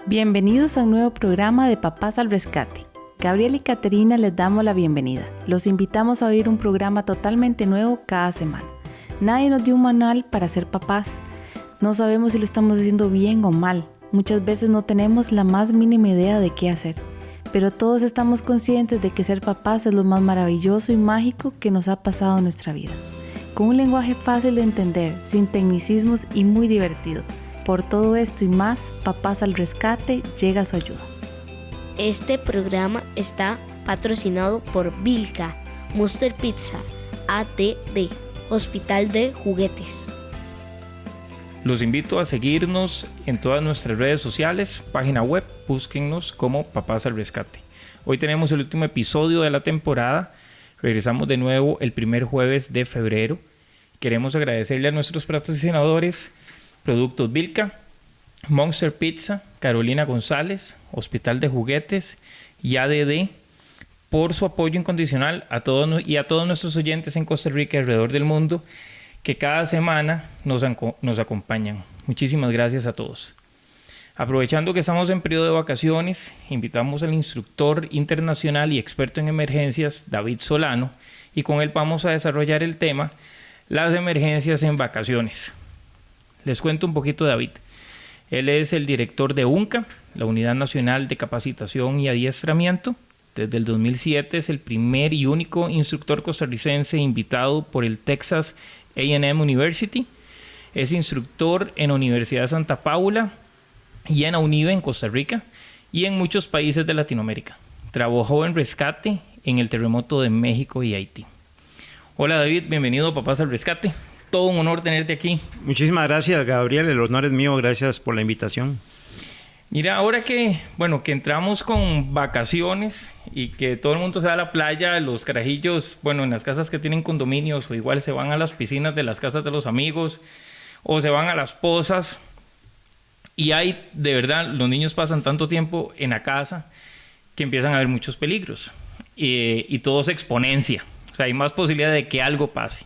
Bienvenidos a un nuevo programa de Papás al Rescate. Gabriel y Caterina les damos la bienvenida. Los invitamos a oír un programa totalmente nuevo cada semana. Nadie nos dio un manual para ser papás. No sabemos si lo estamos haciendo bien o mal. Muchas veces no tenemos la más mínima idea de qué hacer. Pero todos estamos conscientes de que ser papás es lo más maravilloso y mágico que nos ha pasado en nuestra vida. Con un lenguaje fácil de entender, sin tecnicismos y muy divertido. Por todo esto y más, Papás al Rescate llega a su ayuda. Este programa está patrocinado por Vilka, Monster Pizza, ATD, Hospital de Juguetes. Los invito a seguirnos en todas nuestras redes sociales, página web, búsquennos como Papás al Rescate. Hoy tenemos el último episodio de la temporada, regresamos de nuevo el primer jueves de febrero. Queremos agradecerle a nuestros patrocinadores, Productos Vilka, Monster Pizza, Carolina González, Hospital de Juguetes y ADD por su apoyo incondicional a todos nuestros oyentes en Costa Rica y alrededor del mundo que cada semana nos acompañan. Muchísimas gracias a todos. Aprovechando que estamos en periodo de vacaciones, invitamos al instructor internacional y experto en emergencias, David Solano, y con él vamos a desarrollar el tema las emergencias en vacaciones. Les cuento un poquito de David. Él es el director de UNCA, la Unidad Nacional de Capacitación y Adiestramiento. Desde el 2007 es el primer y único instructor costarricense invitado por el Texas A&M University. Es instructor en la Universidad de Santa Paula y en la UNIVE en Costa Rica y en muchos países de Latinoamérica. Trabajó en rescate en el terremoto de México y Haití. Hola David, bienvenido a Papás al Rescate. Todo un honor tenerte aquí. Muchísimas gracias, Gabriel. El honor es mío. Gracias por la invitación. Mira, ahora que entramos con vacaciones y que todo el mundo se va a la playa, los carajillos, en las casas que tienen condominios o igual se van a las piscinas de las casas de los amigos o se van a las pozas y de verdad, los niños pasan tanto tiempo en la casa que empiezan a haber muchos peligros y todo se exponencia. O sea, hay más posibilidad de que algo pase.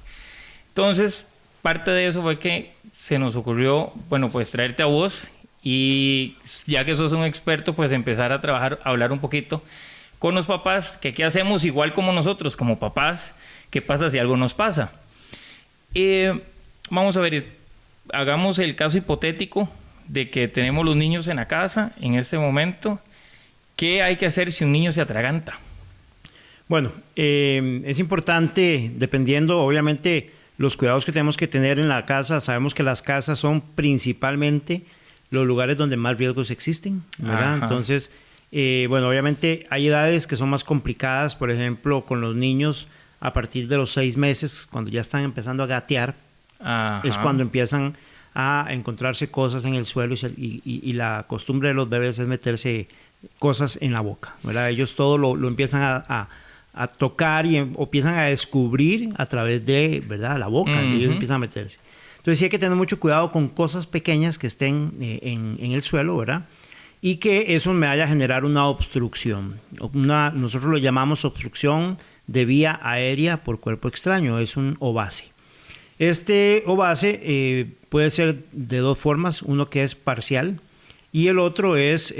Entonces, parte de eso fue que se nos ocurrió, pues traerte a vos y ya que sos un experto, pues empezar a trabajar, a hablar un poquito con los papás, que qué hacemos igual como nosotros, como papás, qué pasa si algo nos pasa. Vamos a ver, hagamos el caso hipotético de que tenemos los niños en la casa en este momento. ¿Qué hay que hacer si un niño se atraganta? Bueno, es importante, dependiendo, obviamente, los cuidados que tenemos que tener en la casa. Sabemos que las casas son principalmente los lugares donde más riesgos existen, ¿verdad? Ajá. Entonces, obviamente hay edades que son más complicadas, por ejemplo, con los niños a partir de los 6 meses, cuando ya están empezando a gatear, ajá, es cuando empiezan a encontrarse cosas en el suelo y la costumbre de los bebés es meterse cosas en la boca, ¿verdad? Ellos todo lo empiezan a tocar o empiezan a descubrir a través de, ¿verdad?, la boca, uh-huh. Ellos empiezan a meterse. Entonces sí hay que tener mucho cuidado con cosas pequeñas que estén en el suelo, ¿verdad? Y que eso me vaya a generar una obstrucción. Nosotros lo llamamos obstrucción de vía aérea por cuerpo extraño, es un OVACE. Este OVACE puede ser de dos formas, uno que es parcial y el otro es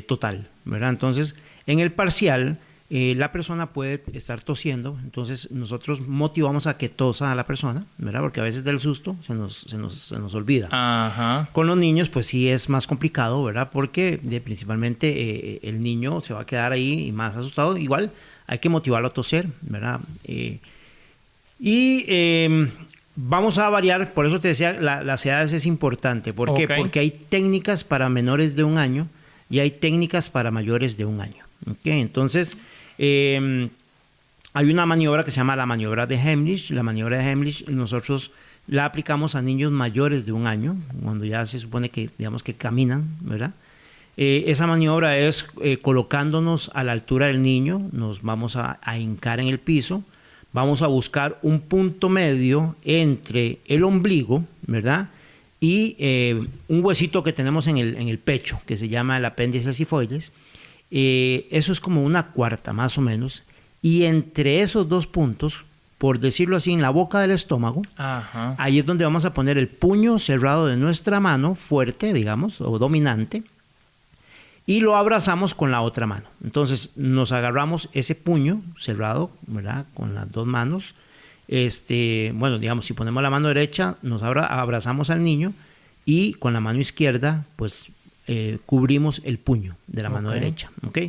total, ¿verdad? Entonces, en el parcial, la persona puede estar tosiendo, entonces nosotros motivamos a que tosa a la persona, ¿verdad? Porque a veces del susto se nos olvida. Ajá. Con los niños, pues sí es más complicado, ¿verdad? Porque principalmente el niño se va a quedar ahí más asustado. Igual hay que motivarlo a toser, ¿verdad? Vamos a variar, por eso te decía, las edades es importante. ¿Por qué? Porque hay técnicas para menores de 1 año y hay técnicas para mayores de 1 año. ¿Okay? Entonces, hay una maniobra que se llama la maniobra de Heimlich. La maniobra de Heimlich nosotros la aplicamos a niños mayores de 1 año, cuando ya se supone que, digamos, que caminan, ¿verdad? Esa maniobra es colocándonos a la altura del niño, nos vamos a hincar en el piso, vamos a buscar un punto medio entre el ombligo, ¿verdad?, y un huesito que tenemos en el pecho, que se llama el apéndice sifoides. Eso es como 1/4 más o menos, y entre esos dos puntos, por decirlo así, en la boca del estómago, ajá, ahí es donde vamos a poner el puño cerrado de nuestra mano, fuerte, digamos, o dominante, y lo abrazamos con la otra mano. Entonces nos agarramos ese puño cerrado, ¿verdad? Con las dos manos. Bueno, digamos, si ponemos la mano derecha, nos abrazamos al niño y con la mano izquierda, pues cubrimos el puño de la mano derecha, ¿ok?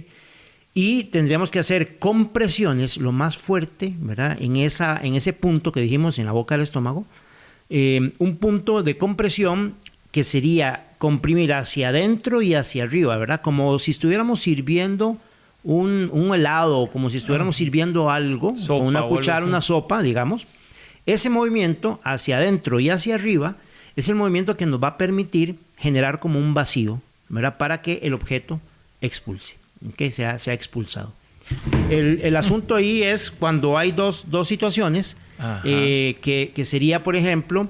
Y tendríamos que hacer compresiones lo más fuerte, ¿verdad? En ese punto que dijimos, en la boca del estómago, un punto de compresión que sería comprimir hacia adentro y hacia arriba, ¿verdad? Como si estuviéramos sirviendo un helado, como si estuviéramos sirviendo algo, sopa, con una cuchara, una sopa, digamos. Ese movimiento hacia adentro y hacia arriba es el movimiento que nos va a permitir generar como un vacío, ¿verdad? Para que el objeto expulse, que sea expulsado. El asunto ahí es cuando hay dos situaciones, que sería, por ejemplo,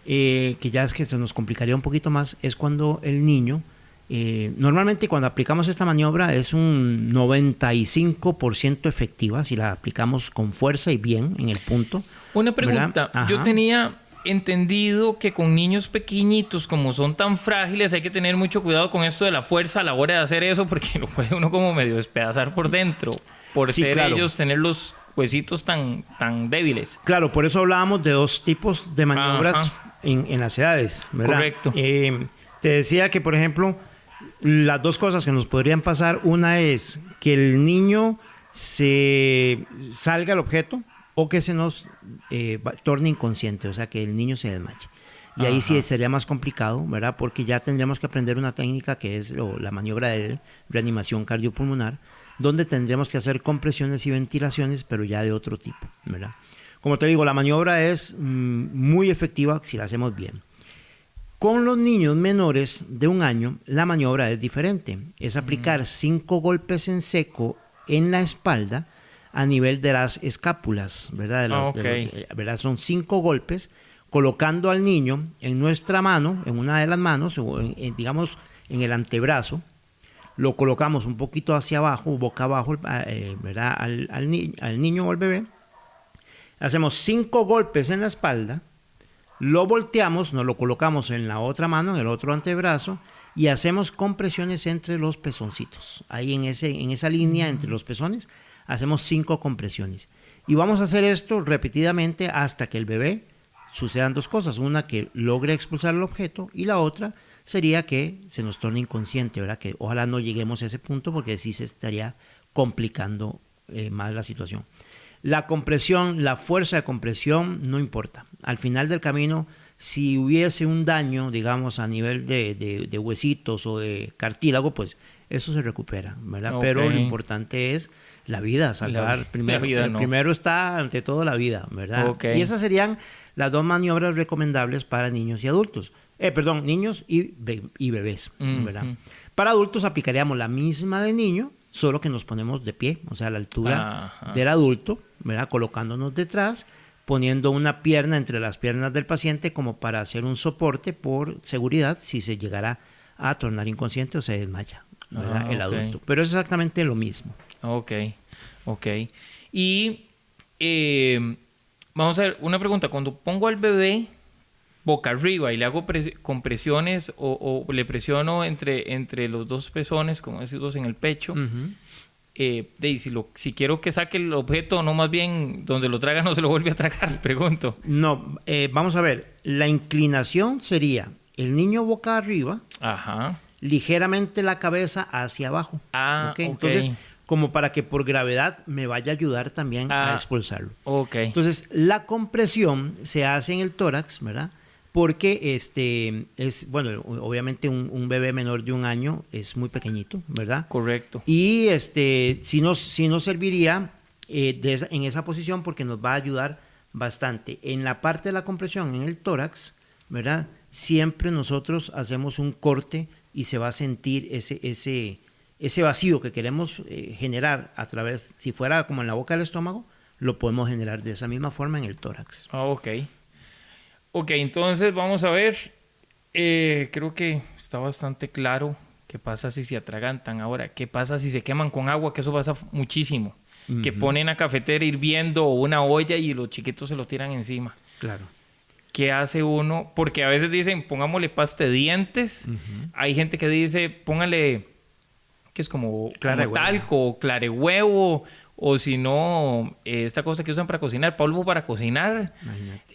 que ya es que se nos complicaría un poquito más, es cuando el niño, normalmente cuando aplicamos esta maniobra es un 95% efectiva, si la aplicamos con fuerza y bien en el punto. Una pregunta, yo tenía entendido que con niños pequeñitos, como son tan frágiles, hay que tener mucho cuidado con esto de la fuerza a la hora de hacer eso, porque lo puede uno como medio despedazar por dentro, por ser claro, ellos tener los huesitos tan débiles. Claro, por eso hablábamos de dos tipos de maniobras en las edades, ¿verdad? Correcto. Te decía que, por ejemplo, las dos cosas que nos podrían pasar, una es que el niño se salga el objeto o que se nos torne inconsciente, o sea, que el niño se desmaye. Y ahí sí sería más complicado, ¿verdad? Porque ya tendríamos que aprender una técnica que es la maniobra de reanimación cardiopulmonar, donde tendríamos que hacer compresiones y ventilaciones, pero ya de otro tipo, ¿verdad? Como te digo, la maniobra es muy efectiva si la hacemos bien. Con los niños menores de 1 año, la maniobra es diferente. Es aplicar 5 golpes en seco en la espalda a nivel de las escápulas, ¿verdad? ¿Verdad? Son 5 golpes, colocando al niño en nuestra mano, en una de las manos, o digamos en el antebrazo. Lo colocamos un poquito hacia abajo, boca abajo, ¿verdad? Al niño o al bebé. Hacemos 5 golpes en la espalda, lo volteamos, nos lo colocamos en la otra mano, en el otro antebrazo, y hacemos compresiones entre los pezoncitos. Ahí en esa línea entre los pezones, hacemos 5 compresiones. Y vamos a hacer esto repetidamente hasta que el bebé sucedan 2 cosas. Una, que logre expulsar el objeto, y la otra sería que se nos torne inconsciente, ¿verdad? Que ojalá no lleguemos a ese punto, porque sí se estaría complicando más la situación. La compresión, la fuerza de compresión no importa. Al final del camino, si hubiese un daño, digamos, a nivel de huesitos o de cartílago, pues eso se recupera, ¿verdad? Okay. Pero lo importante es la vida, salvar primero. La vida, primero está ante todo la vida, ¿verdad? Okay. Y esas serían las 2 maniobras recomendables para niños y adultos. Niños y bebés, ¿verdad? Para adultos aplicaríamos la misma de niño, solo que nos ponemos de pie, o sea, a la altura del adulto, ¿verdad? Colocándonos detrás, poniendo una pierna entre las piernas del paciente como para hacer un soporte por seguridad si se llegara a tornar inconsciente o se desmaya, ¿verdad? El adulto. Pero es exactamente lo mismo. Ok. Y vamos a ver, una pregunta. Cuando pongo al bebé boca arriba y le hago compresiones o le presiono entre los 2 pezones, como decimos, en el pecho, si quiero que saque el objeto, no, más bien donde lo traga no se lo vuelve a tragar, pregunto. No, vamos a ver, la inclinación sería el niño boca arriba, ligeramente la cabeza hacia abajo. Entonces, como para que por gravedad me vaya a ayudar también a expulsarlo. Entonces, la compresión se hace en el tórax, ¿verdad? Porque bueno, obviamente un bebé menor de 1 año es muy pequeñito, ¿verdad? Correcto. Y sí nos serviría en esa posición, porque nos va a ayudar bastante. En la parte de la compresión, en el tórax, ¿verdad? Siempre nosotros hacemos un corte y se va a sentir ese vacío que queremos generar a través, si fuera como en la boca del estómago, lo podemos generar de esa misma forma en el tórax. Ok, entonces vamos a ver. Creo que está bastante claro qué pasa si se atragantan. Ahora, ¿qué pasa si se queman con agua? Que eso pasa muchísimo. Que ponen a cafetera hirviendo o una olla y los chiquitos se los tiran encima. Claro. ¿Qué hace uno? Porque a veces dicen, pongámosle pasta de dientes. Hay gente que dice, póngale que es como Clara de huevo. talco, clarehuevo, o si no, esta cosa que usan para cocinar, polvo para cocinar.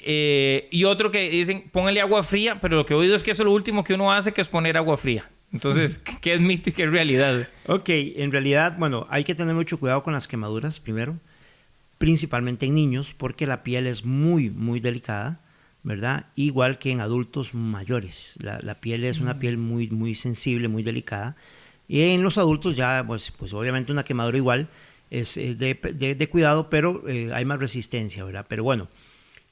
Y otro que dicen, póngale agua fría, pero lo que he oído es que eso es lo último que uno hace, que es poner agua fría. Entonces, ¿qué es mito y qué es realidad? Ok, en realidad, bueno, hay que tener mucho cuidado con las quemaduras primero, principalmente en niños, porque la piel es muy, muy delicada, ¿verdad? Igual que en adultos mayores. La piel es una piel muy, muy sensible, muy delicada. Y en los adultos ya, pues obviamente una quemadura igual es de cuidado, pero hay más resistencia, ¿verdad? Pero bueno,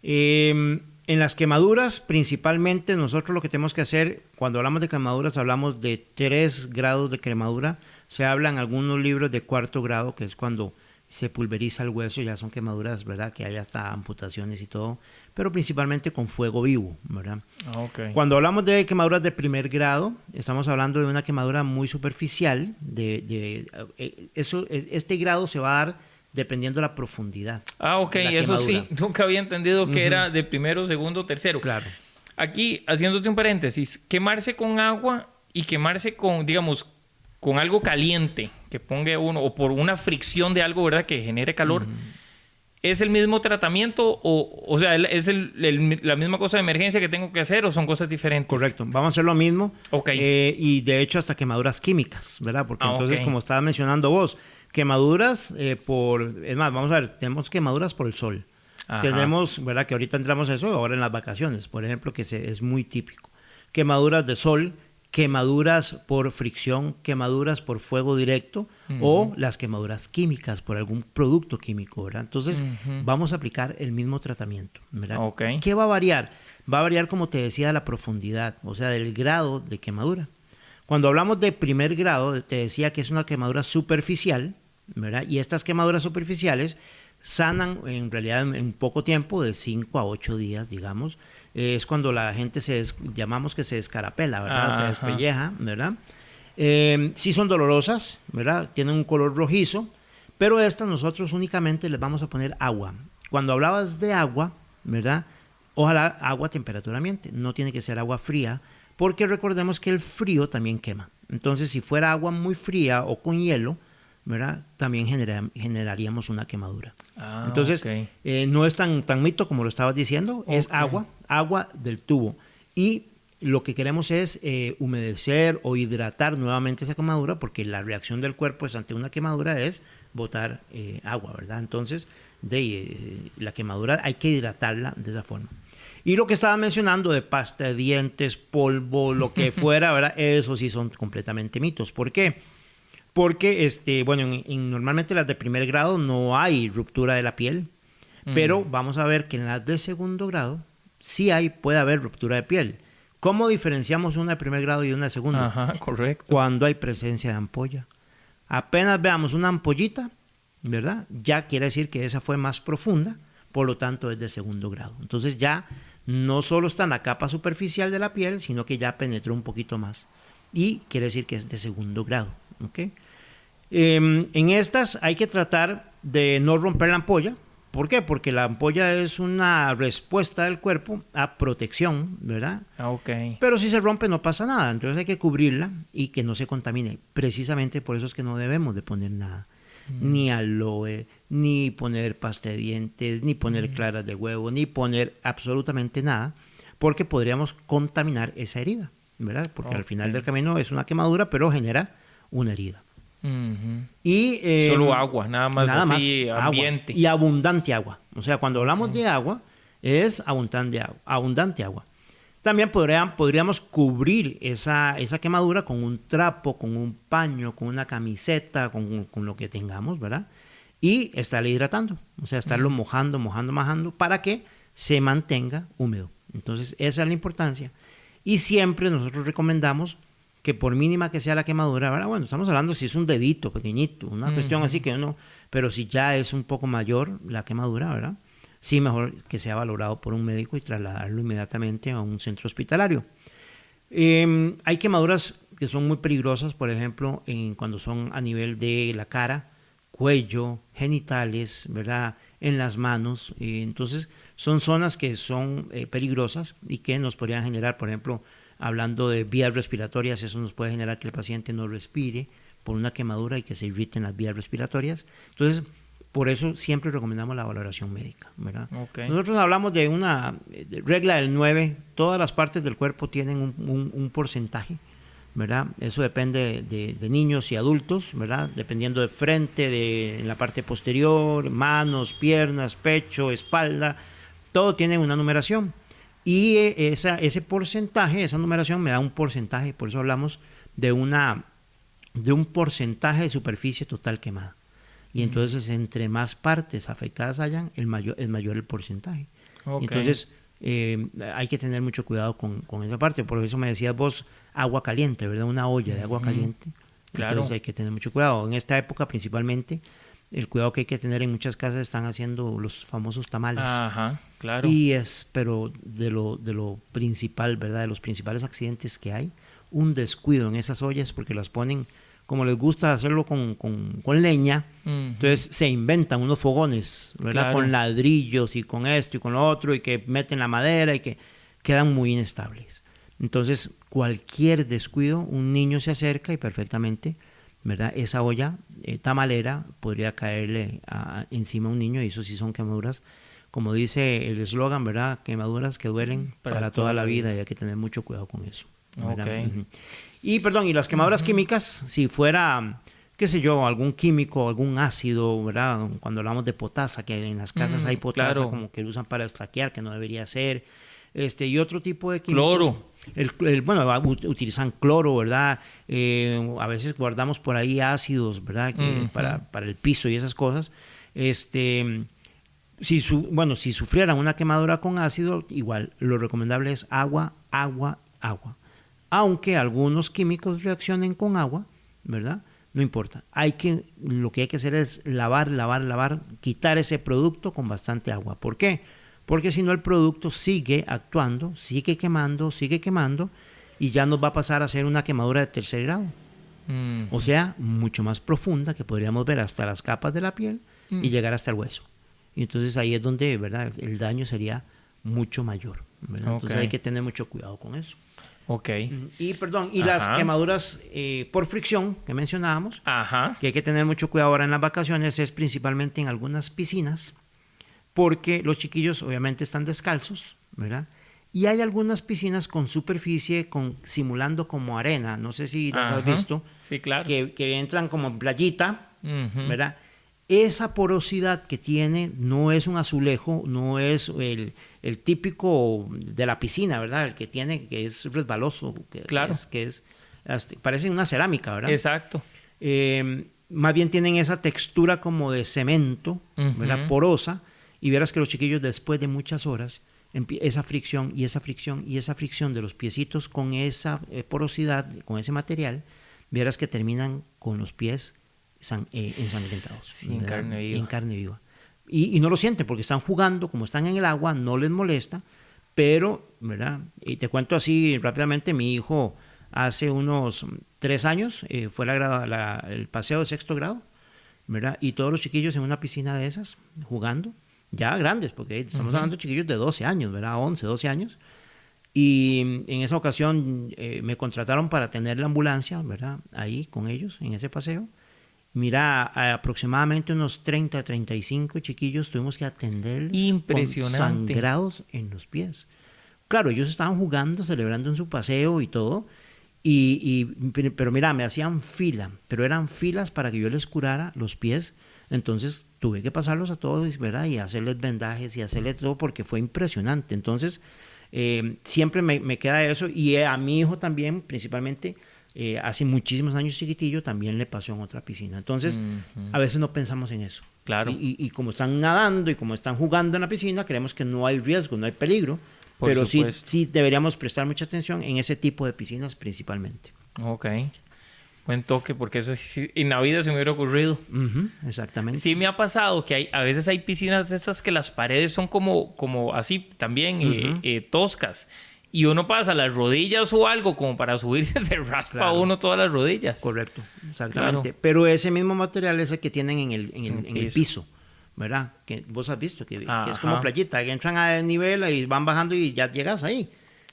en las quemaduras, principalmente nosotros lo que tenemos que hacer, cuando hablamos de quemaduras, hablamos de 3 grados de quemadura. Se hablan algunos libros de 4º grado, que es cuando se pulveriza el hueso, ya son quemaduras, ¿verdad? Que hay hasta amputaciones y todo, pero principalmente con fuego vivo, ¿verdad? Okay. Cuando hablamos de quemaduras de 1er grado, estamos hablando de una quemadura muy superficial. Este grado se va a dar dependiendo de la profundidad. Ok, de la eso quemadura. sí, nunca había entendido que era de 1º, 2º, 3º. Claro. Aquí, haciéndote un paréntesis, quemarse con agua y quemarse con, digamos, con algo caliente, que ponga uno, o por una fricción de algo, ¿verdad?, que genere calor, ¿es el mismo tratamiento? O sea, ¿es la misma cosa de emergencia que tengo que hacer o son cosas diferentes? Correcto, vamos a hacer lo mismo. Ok. Y de hecho hasta quemaduras químicas, ¿verdad? Porque entonces, ok. como estabas mencionando vos, quemaduras es más, vamos a ver, tenemos quemaduras por el sol. Ajá. Tenemos, ¿verdad? Que ahorita entramos a eso, ahora en las vacaciones, por ejemplo, que es muy típico. Quemaduras de sol, quemaduras por fricción, quemaduras por fuego directo o las quemaduras químicas por algún producto químico, ¿verdad? Entonces, vamos a aplicar el mismo tratamiento, ¿verdad? Ok. ¿Qué va a variar? Va a variar, como te decía, la profundidad, o sea, del grado de quemadura. Cuando hablamos de 1er grado, te decía que es una quemadura superficial, ¿verdad? Y estas quemaduras superficiales sanan en realidad en poco tiempo, de 5 a 8 días, digamos. Es cuando la gente llamamos que se descarapela, ¿verdad? Se despelleja, ¿verdad? Sí son dolorosas, ¿verdad? Tienen un color rojizo, pero estas nosotros únicamente les vamos a poner agua. Cuando hablabas de agua, ¿verdad? Ojalá agua a temperatura ambiente, no tiene que ser agua fría, porque recordemos que el frío también quema. Entonces, si fuera agua muy fría o con hielo, ¿verdad? También generaríamos una quemadura. Entonces, no es tan mito como lo estabas diciendo, es agua del tubo. Y lo que queremos es humedecer o hidratar nuevamente esa quemadura, porque la reacción del cuerpo ante una quemadura es botar agua, ¿verdad? Entonces, la quemadura hay que hidratarla de esa forma. Y lo que estaba mencionando de pasta de dientes, polvo, lo que fuera, ¿verdad? Eso sí son completamente mitos. ¿Por qué? Porque normalmente las de 1er grado no hay ruptura de la piel, pero vamos a ver que en las de 2º grado sí puede haber ruptura de piel. ¿Cómo diferenciamos una de 1er grado y una de 2º? Ajá, correcto. Cuando hay presencia de ampolla. Apenas veamos una ampollita, ¿verdad? Ya quiere decir que esa fue más profunda, por lo tanto es de 2º grado. Entonces ya no solo está en la capa superficial de la piel, sino que ya penetró un poquito más. Y quiere decir que es de 2º grado. ¿Okay? En estas hay que tratar de no romper la ampolla. ¿Por qué? Porque la ampolla es una respuesta del cuerpo a protección, ¿verdad? Okay. Pero si se rompe no pasa nada, entonces hay que cubrirla y que no se contamine. Precisamente por eso es que no debemos de poner nada. Ni aloe, ni poner pasta de dientes, ni poner claras de huevo, ni poner absolutamente nada, porque podríamos contaminar esa herida, ¿verdad? Porque al final del camino es una quemadura, pero genera una herida. Y solo agua, nada más así, ambiente. Agua, y abundante agua. O sea, cuando hablamos de agua, es abundante agua. También podríamos cubrir esa quemadura con un trapo, con un paño, con una camiseta, con lo que tengamos, ¿verdad? Y estarle hidratando, o sea, estarlo mojando, para que se mantenga húmedo. Entonces, esa es la importancia. Y siempre nosotros recomendamos que por mínima que sea la quemadura, ¿verdad? Bueno, estamos hablando si es un dedito pequeñito, una cuestión así que uno, pero si ya es un poco mayor la quemadura, ¿verdad? Sí, mejor que sea valorado por un médico y trasladarlo inmediatamente a un centro hospitalario. Hay quemaduras que son muy peligrosas, por ejemplo, cuando son a nivel de la cara, cuello, genitales, ¿verdad? En las manos. Entonces, son zonas que son peligrosas y que nos podrían generar, por ejemplo, hablando de vías respiratorias, eso nos puede generar que el paciente no respire, por una quemadura y que se irriten las vías respiratorias. Entonces, por eso siempre recomendamos la valoración médica, ¿verdad? Okay. Nosotros hablamos de una regla del 9, todas las partes del cuerpo tienen un porcentaje, ¿verdad? Eso depende de niños y adultos, ¿verdad? Dependiendo de frente, en la parte posterior, manos, piernas, pecho, espalda, todo tiene una numeración. Y ese porcentaje, esa numeración me da un porcentaje, por eso hablamos de un porcentaje de superficie total quemada. Y entonces, entre más partes afectadas hayan, es mayor el porcentaje. Okay. Entonces, hay que tener mucho cuidado con esa parte. Por eso me decías vos, agua caliente, ¿verdad? Una olla de agua caliente. Claro. Entonces hay que tener mucho cuidado. En esta época, principalmente, el cuidado que hay que tener en muchas casas, están haciendo los famosos tamales. Ajá, claro. Y pero de lo principal, ¿verdad? De los principales accidentes que hay, un descuido en esas ollas, porque las ponen, como les gusta hacerlo con leña, entonces se inventan unos fogones, ¿verdad? Claro. Con ladrillos y con esto y con lo otro, y que meten la madera y que quedan muy inestables. Entonces, cualquier descuido, un niño se acerca y perfectamente, ¿verdad? Esa olla tamalera podría caerle encima a un niño, y eso sí son quemaduras, como dice el eslogan, ¿verdad? Quemaduras que duelen para toda la vida, y hay que tener mucho cuidado con eso, ¿verdad? Okay. Y las quemaduras químicas, si fuera, qué sé yo, algún químico, algún ácido, ¿verdad? Cuando hablamos de potasa, que en las casas hay potasa, claro, como que usan para estraquear, que no debería ser, y otro tipo de químicos. Cloro. Bueno, utilizan cloro, ¿verdad? A veces guardamos por ahí ácidos, ¿verdad? Para el piso y esas cosas. Si sufrieran una quemadura con ácido, igual, lo recomendable es agua. Aunque algunos químicos reaccionen con agua, ¿verdad? No importa. Lo que hay que hacer es lavar, quitar ese producto con bastante agua. ¿Por qué? Porque si no, el producto sigue actuando, sigue quemando, y ya nos va a pasar a ser una quemadura de tercer grado. O sea, mucho más profunda, que podríamos ver hasta las capas de la piel y llegar hasta el hueso. Y entonces ahí es donde, ¿verdad?, el daño sería mucho mayor, ¿verdad? Entonces hay que tener mucho cuidado con eso. Okay. Y las quemaduras por fricción que mencionábamos, que hay que tener mucho cuidado ahora en las vacaciones, es principalmente en algunas piscinas, porque los chiquillos obviamente están descalzos, ¿verdad? Y hay algunas piscinas con superficie simulando como arena, no sé si las has visto. Sí, claro. Que entran como en playita, ¿verdad? Esa porosidad que tiene no es un azulejo, no es el típico de la piscina, ¿verdad? El que es resbaloso, claro, parece una cerámica, ¿verdad? Exacto. Más bien tienen esa textura como de cemento, ¿verdad? Porosa, y verás que los chiquillos, después de muchas horas, esa fricción de los piecitos con esa porosidad, con ese material, verás que terminan con los pies ensangrentados, en carne viva. Y no lo sienten porque están jugando, como están en el agua, no les molesta, pero, ¿verdad? Y te cuento así rápidamente, mi hijo hace unos 3 años fue el paseo de 6º grado, ¿verdad? Y todos los chiquillos en una piscina de esas, jugando, ya grandes, porque estamos hablando de chiquillos de 12 años, ¿verdad? 11, 12 años. Y en esa ocasión me contrataron para tener la ambulancia, ¿verdad? Ahí con ellos, en ese paseo. Mira, aproximadamente unos 30, 35 chiquillos tuvimos que atenderlos. Impresionante. Con sangrados en los pies. Claro, ellos estaban jugando, celebrando en su paseo y todo, pero mira, me hacían fila, pero eran filas para que yo les curara los pies. Entonces tuve que pasarlos a todos, ¿verdad? Y hacerles vendajes y hacerles todo, porque fue impresionante. Entonces siempre me queda eso, y a mi hijo también, principalmente, hace muchísimos años, chiquitillo, también le pasó en otra piscina. Entonces a veces no pensamos en eso. Claro. Y como están nadando y como están jugando en la piscina, creemos que no hay riesgo, no hay peligro, pero sí deberíamos prestar mucha atención en ese tipo de piscinas principalmente. Ok. Buen toque, porque eso en la vida se me hubiera ocurrido. Exactamente. Sí me ha pasado que a veces hay piscinas de estas que las paredes son como así también, toscas. Y uno pasa las rodillas o algo como para subirse, se raspa uno todas las rodillas. Correcto, exactamente. Claro. Pero ese mismo material es el que tienen en el piso, ¿verdad? Que vos has visto, que es como playita, que entran a nivel y van bajando y ya llegas ahí.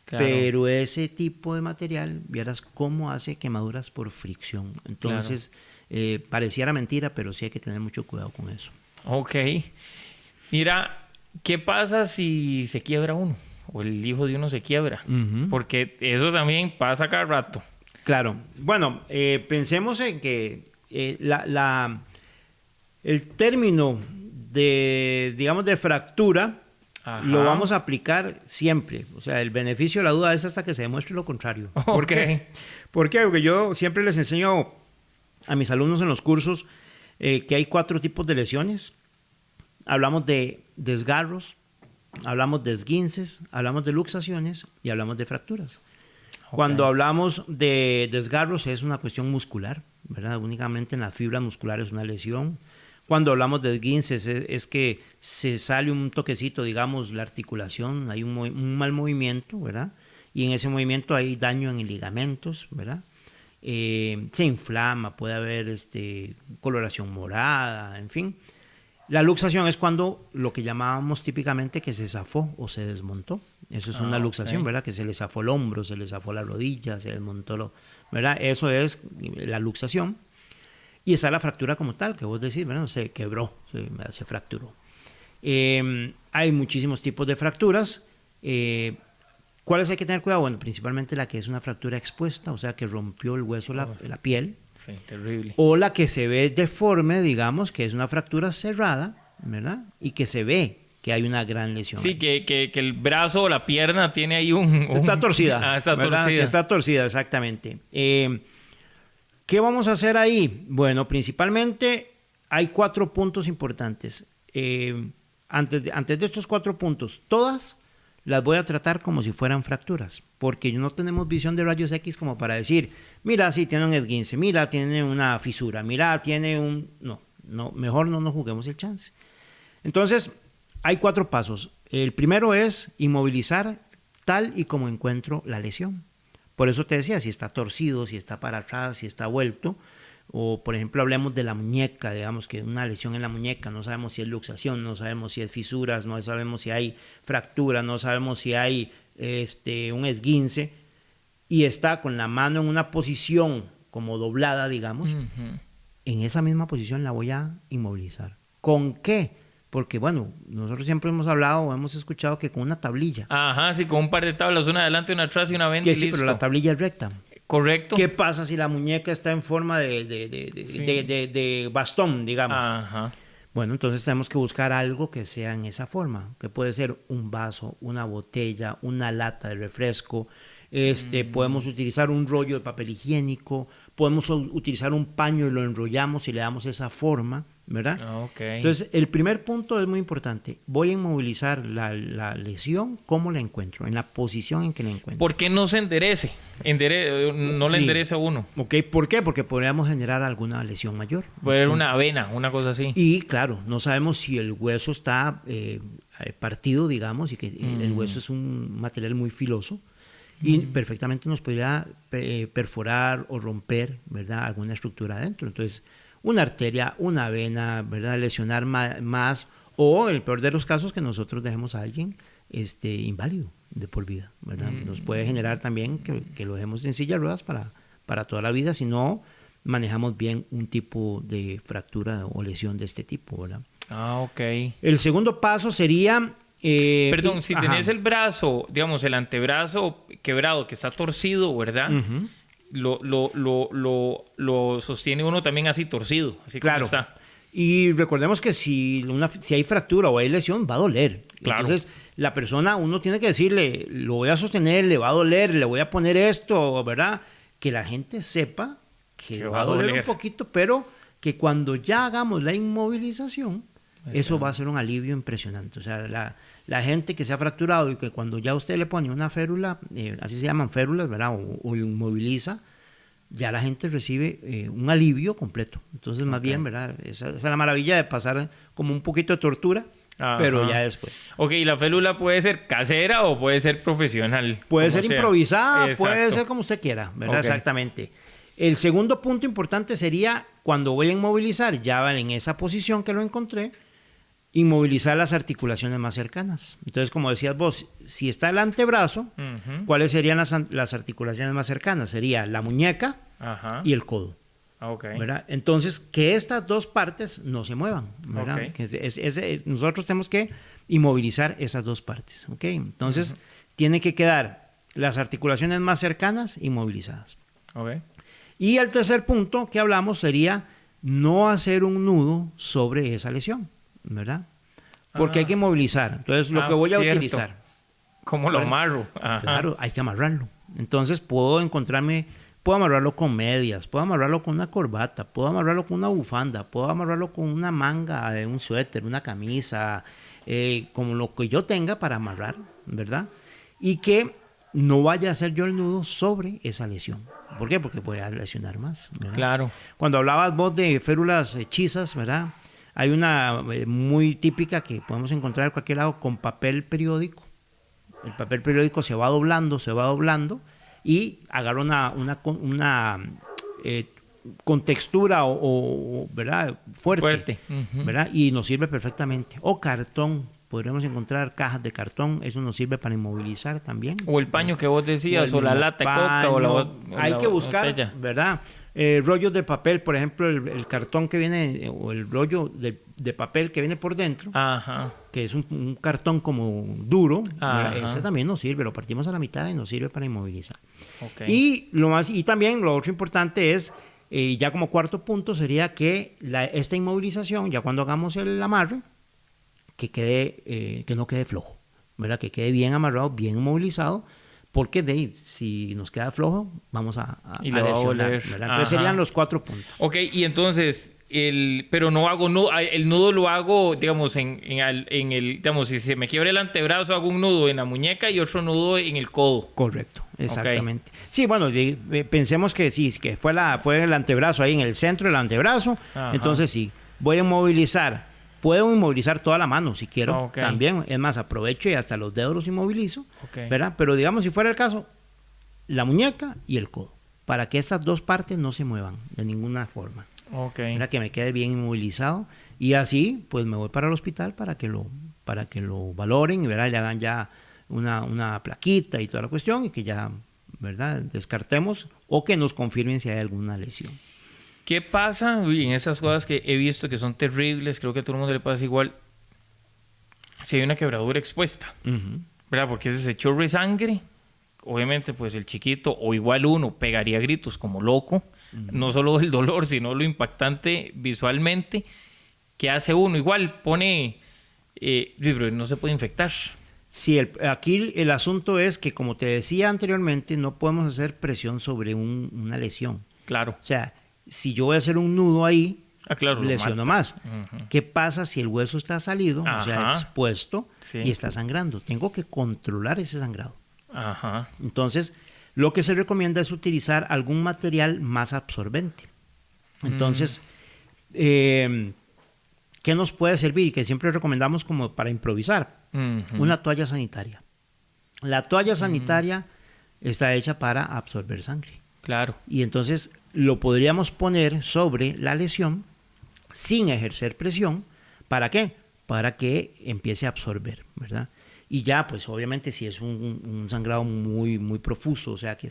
Claro. Pero ese tipo de material, vieras cómo hace quemaduras por fricción. Entonces, pareciera mentira, pero sí hay que tener mucho cuidado con eso. Ok. Mira, ¿qué pasa si se quiebra uno? O el hijo de uno se quiebra. Porque eso también pasa cada rato. Claro. Bueno, pensemos en que el término de, digamos, de fractura, Ajá. lo vamos a aplicar siempre. O sea, el beneficio de la duda es hasta que se demuestre lo contrario. ¿Por qué? Porque yo siempre les enseño a mis alumnos en los cursos que hay 4 tipos de lesiones. Hablamos de desgarros, hablamos de esguinces, hablamos de luxaciones y hablamos de fracturas. Okay. Cuando hablamos de desgarros es una cuestión muscular, ¿verdad? Únicamente en las fibras musculares es una lesión. Cuando hablamos de esguinces es que se sale un toquecito, digamos, la articulación, hay un mal movimiento, ¿verdad? Y en ese movimiento hay daño en ligamentos, ¿verdad? Se inflama, puede haber coloración morada, en fin. La luxación es cuando lo que llamábamos típicamente que se zafó o se desmontó. Eso es una luxación, ¿verdad? Que se le zafó el hombro, se le zafó la rodilla, se desmontó, ¿verdad? Eso es la luxación. Y está la fractura como tal, que vos decís, ¿verdad? Se quebró, se fracturó. Hay muchísimos tipos de fracturas. ¿Cuáles hay que tener cuidado? Bueno, principalmente la que es una fractura expuesta, o sea, que rompió el hueso, la piel. Sí, terrible. O la que se ve deforme, digamos, que es una fractura cerrada, ¿verdad? Y que se ve que hay una gran lesión. Sí, que el brazo o la pierna tiene ahí Está torcida. Está ¿verdad? torcida. Está torcida, exactamente. ¿Qué vamos a hacer ahí? Bueno, principalmente hay 4 puntos importantes. Antes de estos 4 puntos, todas las voy a tratar como si fueran fracturas, porque no tenemos visión de rayos X como para decir, mira, sí, tiene un esguince, mira, tiene una fisura, mira, tiene un... No, mejor no nos juguemos el chance. Entonces, hay 4 pasos. El primero es inmovilizar tal y como encuentro la lesión. Por eso te decía, si está torcido, si está para atrás, si está vuelto, o por ejemplo hablemos de la muñeca, digamos que una lesión en la muñeca, no sabemos si es luxación, no sabemos si es fisuras, no sabemos si hay fractura, no sabemos si hay un esguince, y está con la mano en una posición como doblada, digamos, en esa misma posición la voy a inmovilizar. ¿Con qué? Porque bueno, nosotros siempre hemos hablado o hemos escuchado que con una tablilla. Ajá, sí, con un par de tablas, una adelante, una atrás y una venda y sí, listo. pero la tablilla es recta. Correcto. ¿Qué pasa si la muñeca está en forma de bastón, digamos? Ajá. Bueno, entonces tenemos que buscar algo que sea en esa forma, que puede ser un vaso, una botella, una lata de refresco, podemos utilizar un rollo de papel higiénico, podemos utilizar un paño y lo enrollamos y le damos esa forma, ¿verdad? Okay. Entonces, el primer punto es muy importante. Voy a inmovilizar la lesión, ¿cómo la encuentro? En la posición en que la encuentro. ¿Por qué no se enderece? No le enderece a uno. Okay. ¿Por qué? Porque podríamos generar alguna lesión mayor. Puede haber una vena, una cosa así. Y claro, no sabemos si el hueso está partido, digamos, y que el hueso es un material muy filoso. Y perfectamente nos podría perforar o romper, ¿verdad?, alguna estructura adentro. Entonces, una arteria, una vena, ¿verdad?, lesionar más, o el peor de los casos, que nosotros dejemos a alguien inválido de por vida, ¿verdad? Nos puede generar también que lo dejemos en silla de ruedas para toda la vida si no manejamos bien un tipo de fractura o lesión de este tipo, ¿verdad? Ok. El segundo paso sería... Perdón, si tenés el brazo, digamos, el antebrazo quebrado, que está torcido, ¿verdad? Lo sostiene uno también así torcido, así claro. como está. Y recordemos que si hay fractura o hay lesión, va a doler. Claro. Entonces, la persona, uno tiene que decirle, lo voy a sostener, le va a doler, le voy a poner esto, ¿verdad? Que la gente sepa que va a doler un poquito, pero que cuando ya hagamos la inmovilización, eso va a ser un alivio impresionante. O sea, la gente que se ha fracturado y que cuando ya usted le pone una férula, así se llaman férulas, ¿verdad? O inmoviliza, ya la gente recibe un alivio completo. Entonces, más bien, ¿verdad? Esa es la maravilla de pasar como un poquito de tortura, pero ya después. Ok, ¿la férula puede ser casera o puede ser profesional? Puede ser improvisada, Exacto. puede ser como usted quiera, ¿verdad? Okay. Exactamente. El segundo punto importante sería, cuando voy a inmovilizar, ya en esa posición que lo encontré, inmovilizar las articulaciones más cercanas. Entonces, como decías vos, si está el antebrazo, ¿cuáles serían las articulaciones más cercanas? Sería la muñeca y el codo. Okay. ¿Verdad? Entonces, que estas dos partes no se muevan, ¿verdad? Okay. Que nosotros tenemos que inmovilizar esas dos partes, ¿ok? Entonces, tiene que quedar las articulaciones más cercanas inmovilizadas. Okay. Y el tercer punto que hablamos sería no hacer un nudo sobre esa lesión, ¿verdad? Porque hay que movilizar. Entonces, lo que voy a utilizar. ¿Cómo lo amarro? Ajá. Claro, hay que amarrarlo. Entonces, puedo amarrarlo con medias, puedo amarrarlo con una corbata, puedo amarrarlo con una bufanda, puedo amarrarlo con una manga de un suéter, una camisa, como lo que yo tenga para amarrar, ¿verdad? Y que no vaya a hacer yo el nudo sobre esa lesión. ¿Por qué? Porque voy a lesionar más, ¿verdad? Claro. Cuando hablabas vos de férulas hechizas, ¿verdad? Hay una muy típica que podemos encontrar en cualquier lado con papel periódico. El papel periódico se va doblando y agarra una con textura o ¿verdad? Fuerte. ¿Verdad? Y nos sirve perfectamente. O cartón, podríamos encontrar cajas de cartón, eso nos sirve para inmovilizar también. O el paño que vos decías, o la lata de coca, hay que buscar, botella. ¿Verdad? Rollos de papel, por ejemplo, el cartón que viene, o el rollo de papel que viene por dentro, que es un cartón como duro, ese también nos sirve, lo partimos a la mitad y nos sirve para inmovilizar. Okay. Y también lo otro importante es, ya como cuarto punto, sería que esta inmovilización, ya cuando hagamos el amarre, que no quede flojo, ¿verdad? Que quede bien amarrado, bien inmovilizado, porque si nos queda flojo, vamos a lesionar, ¿verdad? Entonces serían los 4 puntos. Ok, y entonces, pero no hago nudo, el nudo lo hago, digamos, digamos, si se me quiebra el antebrazo, hago un nudo en la muñeca y otro nudo en el codo. Correcto, exactamente. Okay. Sí, bueno, pensemos que sí, que fue el antebrazo ahí en el centro del antebrazo, entonces sí, voy a inmovilizar. Puedo inmovilizar toda la mano si quiero, también. Es más, aprovecho y hasta los dedos los inmovilizo, ¿verdad? Pero digamos, si fuera el caso, la muñeca y el codo, para que estas dos partes no se muevan de ninguna forma. ¿Verdad? Que me quede bien inmovilizado. Y así, pues me voy para el hospital para que lo valoren, ¿verdad? Y le hagan ya una plaquita y toda la cuestión, y que ya, ¿verdad? Descartemos o que nos confirmen si hay alguna lesión. ¿Qué pasa? En esas cosas que he visto que son terribles, creo que a todo el mundo le pasa igual, si hay una quebradura expuesta, ¿verdad? Porque ese se chorre sangre, obviamente pues el chiquito o igual uno pegaría gritos como loco, no solo el dolor, sino lo impactante visualmente que hace uno. Igual pone, pero no se puede infectar. Sí, aquí el asunto es que, como te decía anteriormente, no podemos hacer presión sobre una lesión. Claro. O sea, si yo voy a hacer un nudo ahí, claro, lesiono más. ¿Qué pasa si el hueso está salido, o sea, expuesto, y está sangrando? Tengo que controlar ese sangrado. Entonces, lo que se recomienda es utilizar algún material más absorbente. Entonces, ¿qué nos puede servir? Que siempre recomendamos como para improvisar. Una toalla sanitaria. La toalla sanitaria está hecha para absorber sangre. Claro. Y entonces lo podríamos poner sobre la lesión sin ejercer presión. ¿Para qué? Para que empiece a absorber, ¿verdad? Y ya, pues obviamente si es un sangrado muy, muy profuso, o sea que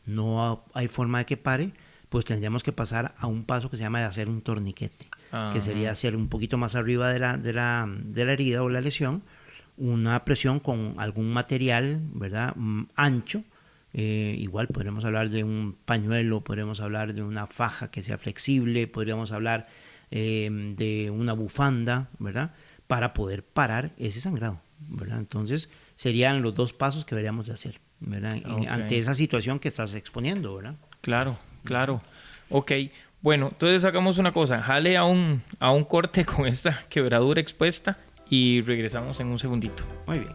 no hay forma de que pare, pues tendríamos que pasar a un paso que se llama de hacer un torniquete, que sería hacer un poquito más arriba de la herida o la lesión, una presión con algún material, ¿verdad? Ancho. Igual podríamos hablar de un pañuelo, podríamos hablar de una faja que sea flexible, podríamos hablar de una bufanda, ¿verdad? Para poder parar ese sangrado, ¿verdad? Entonces serían los 2 pasos que deberíamos de hacer, ¿verdad? Ante esa situación que estás exponiendo, ¿verdad? Claro, claro. Ok, bueno, entonces hagamos una cosa, jale a un corte con esta quebradura expuesta y regresamos en un segundito. Muy bien.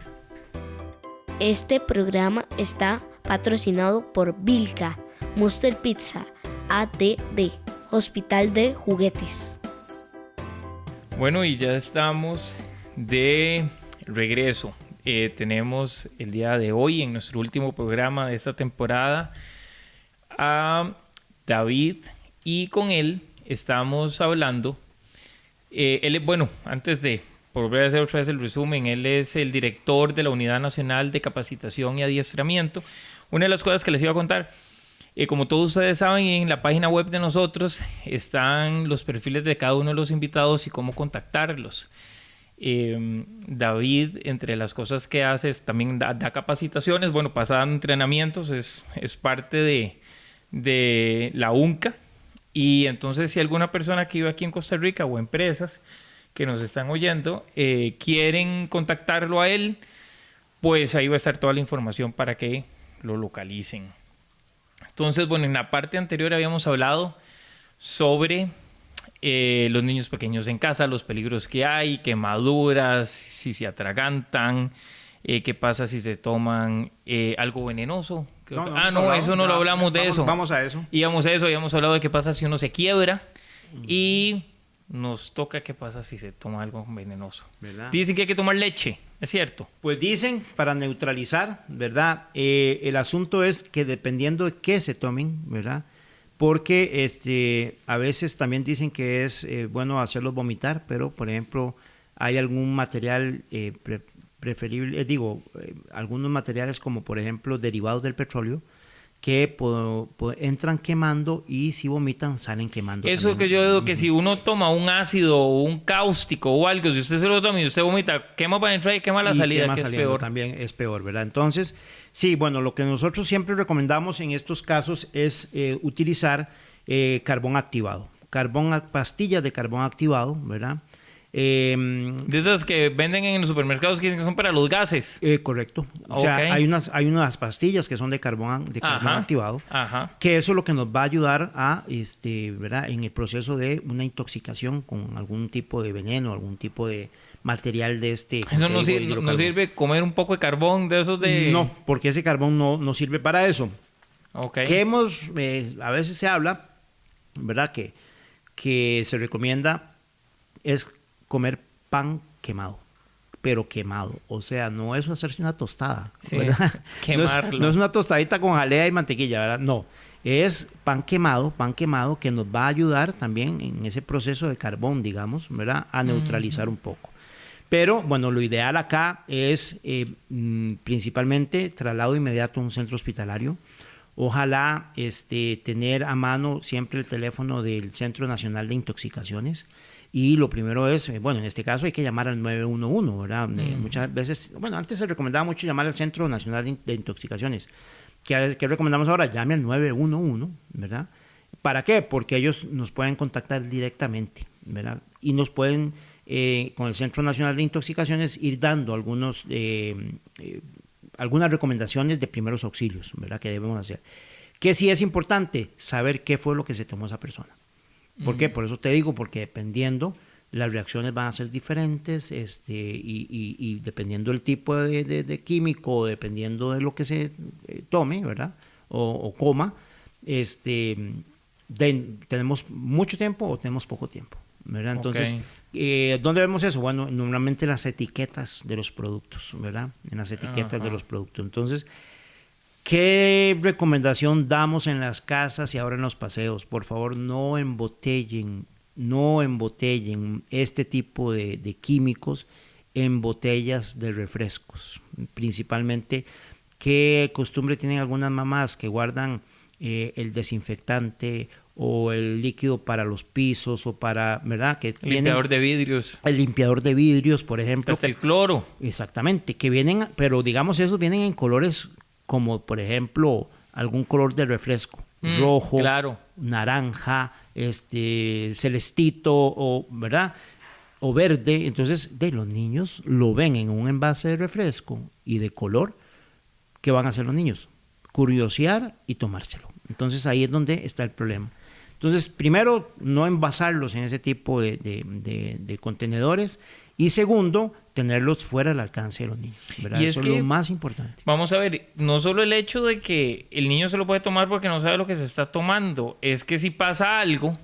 Este programa está patrocinado por Vilca, Monster Pizza, ATD, Hospital de Juguetes. Bueno, y ya estamos de regreso. Tenemos el día de hoy, en nuestro último programa de esta temporada, a David, y con él estamos hablando. Bueno, antes de por volver a hacer otra vez el resumen, él es el director de la Unidad Nacional de Capacitación y Adiestramiento. Una de las cosas que les iba a contar, como todos ustedes saben, en la página web de nosotros están los perfiles de cada uno de los invitados y cómo contactarlos. David, entre las cosas que hace, también da capacitaciones, bueno, pasa entrenamientos, es parte de la UNCA. Y entonces si alguna persona que vive aquí en Costa Rica o empresas que nos están oyendo quieren contactarlo a él, pues ahí va a estar toda la información para que lo localicen. Entonces, bueno, en la parte anterior habíamos hablado sobre los niños pequeños en casa, los peligros que hay, quemaduras, si se atragantan, qué pasa si se toman algo venenoso. Eso no lo hablamos de eso. Vamos a eso. Habíamos hablado de qué pasa si uno se quiebra y nos toca qué pasa si se toma algo venenoso. ¿Verdad? Dicen que hay que tomar leche, ¿es cierto? Pues dicen para neutralizar, ¿verdad? El asunto es que dependiendo de qué se tomen, ¿verdad? Porque a veces también dicen que es bueno hacerlos vomitar, pero por ejemplo hay algún material preferible, algunos materiales como por ejemplo derivados del petróleo que entran quemando y si vomitan salen quemando. Eso también. Que yo digo que si uno toma un ácido o un cáustico o algo, si usted se lo toma y usted vomita, quema para entrar y quema la salida, quema que es saliendo, peor. También es peor, ¿verdad? Entonces, sí, bueno, lo que nosotros siempre recomendamos en estos casos es utilizar carbón activado, pastillas de carbón activado, ¿verdad? De esas que venden en los supermercados que son para los gases. Correcto. O sea, hay unas pastillas que son de carbón activado, que eso es lo que nos va a ayudar a, ¿verdad? En el proceso de una intoxicación con algún tipo de veneno, algún tipo de material de Eso no sirve comer un poco de carbón de esos de... No, porque ese carbón no sirve para eso. Okay. Que a veces se habla, ¿verdad? Que se recomienda es comer pan quemado, pero quemado. O sea, no es hacerse una tostada, sí, ¿verdad? Quemarlo. No es una tostadita con jalea y mantequilla, ¿verdad? No, es pan quemado que nos va a ayudar también en ese proceso de carbón, digamos, ¿verdad? A neutralizar un poco. Pero, bueno, lo ideal acá es principalmente traslado inmediato a un centro hospitalario. Ojalá tener a mano siempre el teléfono del Centro Nacional de Intoxicaciones. Y lo primero es, bueno, en este caso hay que llamar al 911, ¿verdad? Muchas veces, bueno, antes se recomendaba mucho llamar al Centro Nacional de Intoxicaciones. ¿Qué recomendamos ahora? Llame al 911, ¿verdad? ¿Para qué? Porque ellos nos pueden contactar directamente, ¿verdad? Y nos pueden, con el Centro Nacional de Intoxicaciones, ir dando algunas recomendaciones de primeros auxilios, ¿verdad? Que debemos hacer. Que sí es importante saber qué fue lo que se tomó esa persona. ¿Por qué? Por eso te digo, porque dependiendo, las reacciones van a ser diferentes y dependiendo del tipo de químico, dependiendo de lo que se tome, ¿verdad? O coma, tenemos mucho tiempo o tenemos poco tiempo, ¿verdad? Entonces, ¿dónde vemos eso? Bueno, normalmente en las etiquetas de los productos, ¿verdad? En las etiquetas de los productos. Entonces, ¿qué recomendación damos en las casas y ahora en los paseos? Por favor, no embotellen este tipo de químicos en botellas de refrescos. Principalmente, ¿qué costumbre tienen algunas mamás que guardan el desinfectante o el líquido para los pisos o para, ¿verdad? Limpiador de vidrios. El limpiador de vidrios, por ejemplo. Hasta el cloro. Exactamente, que vienen, pero digamos esos vienen en colores como por ejemplo algún color de refresco, rojo, claro, naranja, celestito, o ¿verdad? O verde. Entonces, los niños lo ven en un envase de refresco y de color. ¿Qué van a hacer los niños? Curiosear y tomárselo. Entonces ahí es donde está el problema. Entonces, primero, no envasarlos en ese tipo de contenedores. Y segundo, tenerlos fuera del alcance de los niños, ¿verdad? Y eso es lo más importante. Vamos a ver, no solo el hecho de que el niño se lo puede tomar porque no sabe lo que se está tomando, es que si pasa algo,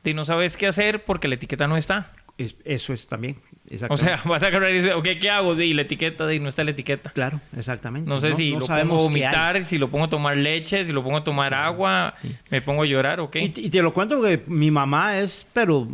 no sabes qué hacer porque la etiqueta no está. Eso es también, exactamente. O sea, vas a agarrar y dices, ok, ¿qué hago? Y la etiqueta, no está la etiqueta. Claro, exactamente. No sé si lo pongo a vomitar, si lo pongo a tomar leche, si lo pongo a tomar agua, me pongo a llorar, ok. Y te lo cuento porque mi mamá pero,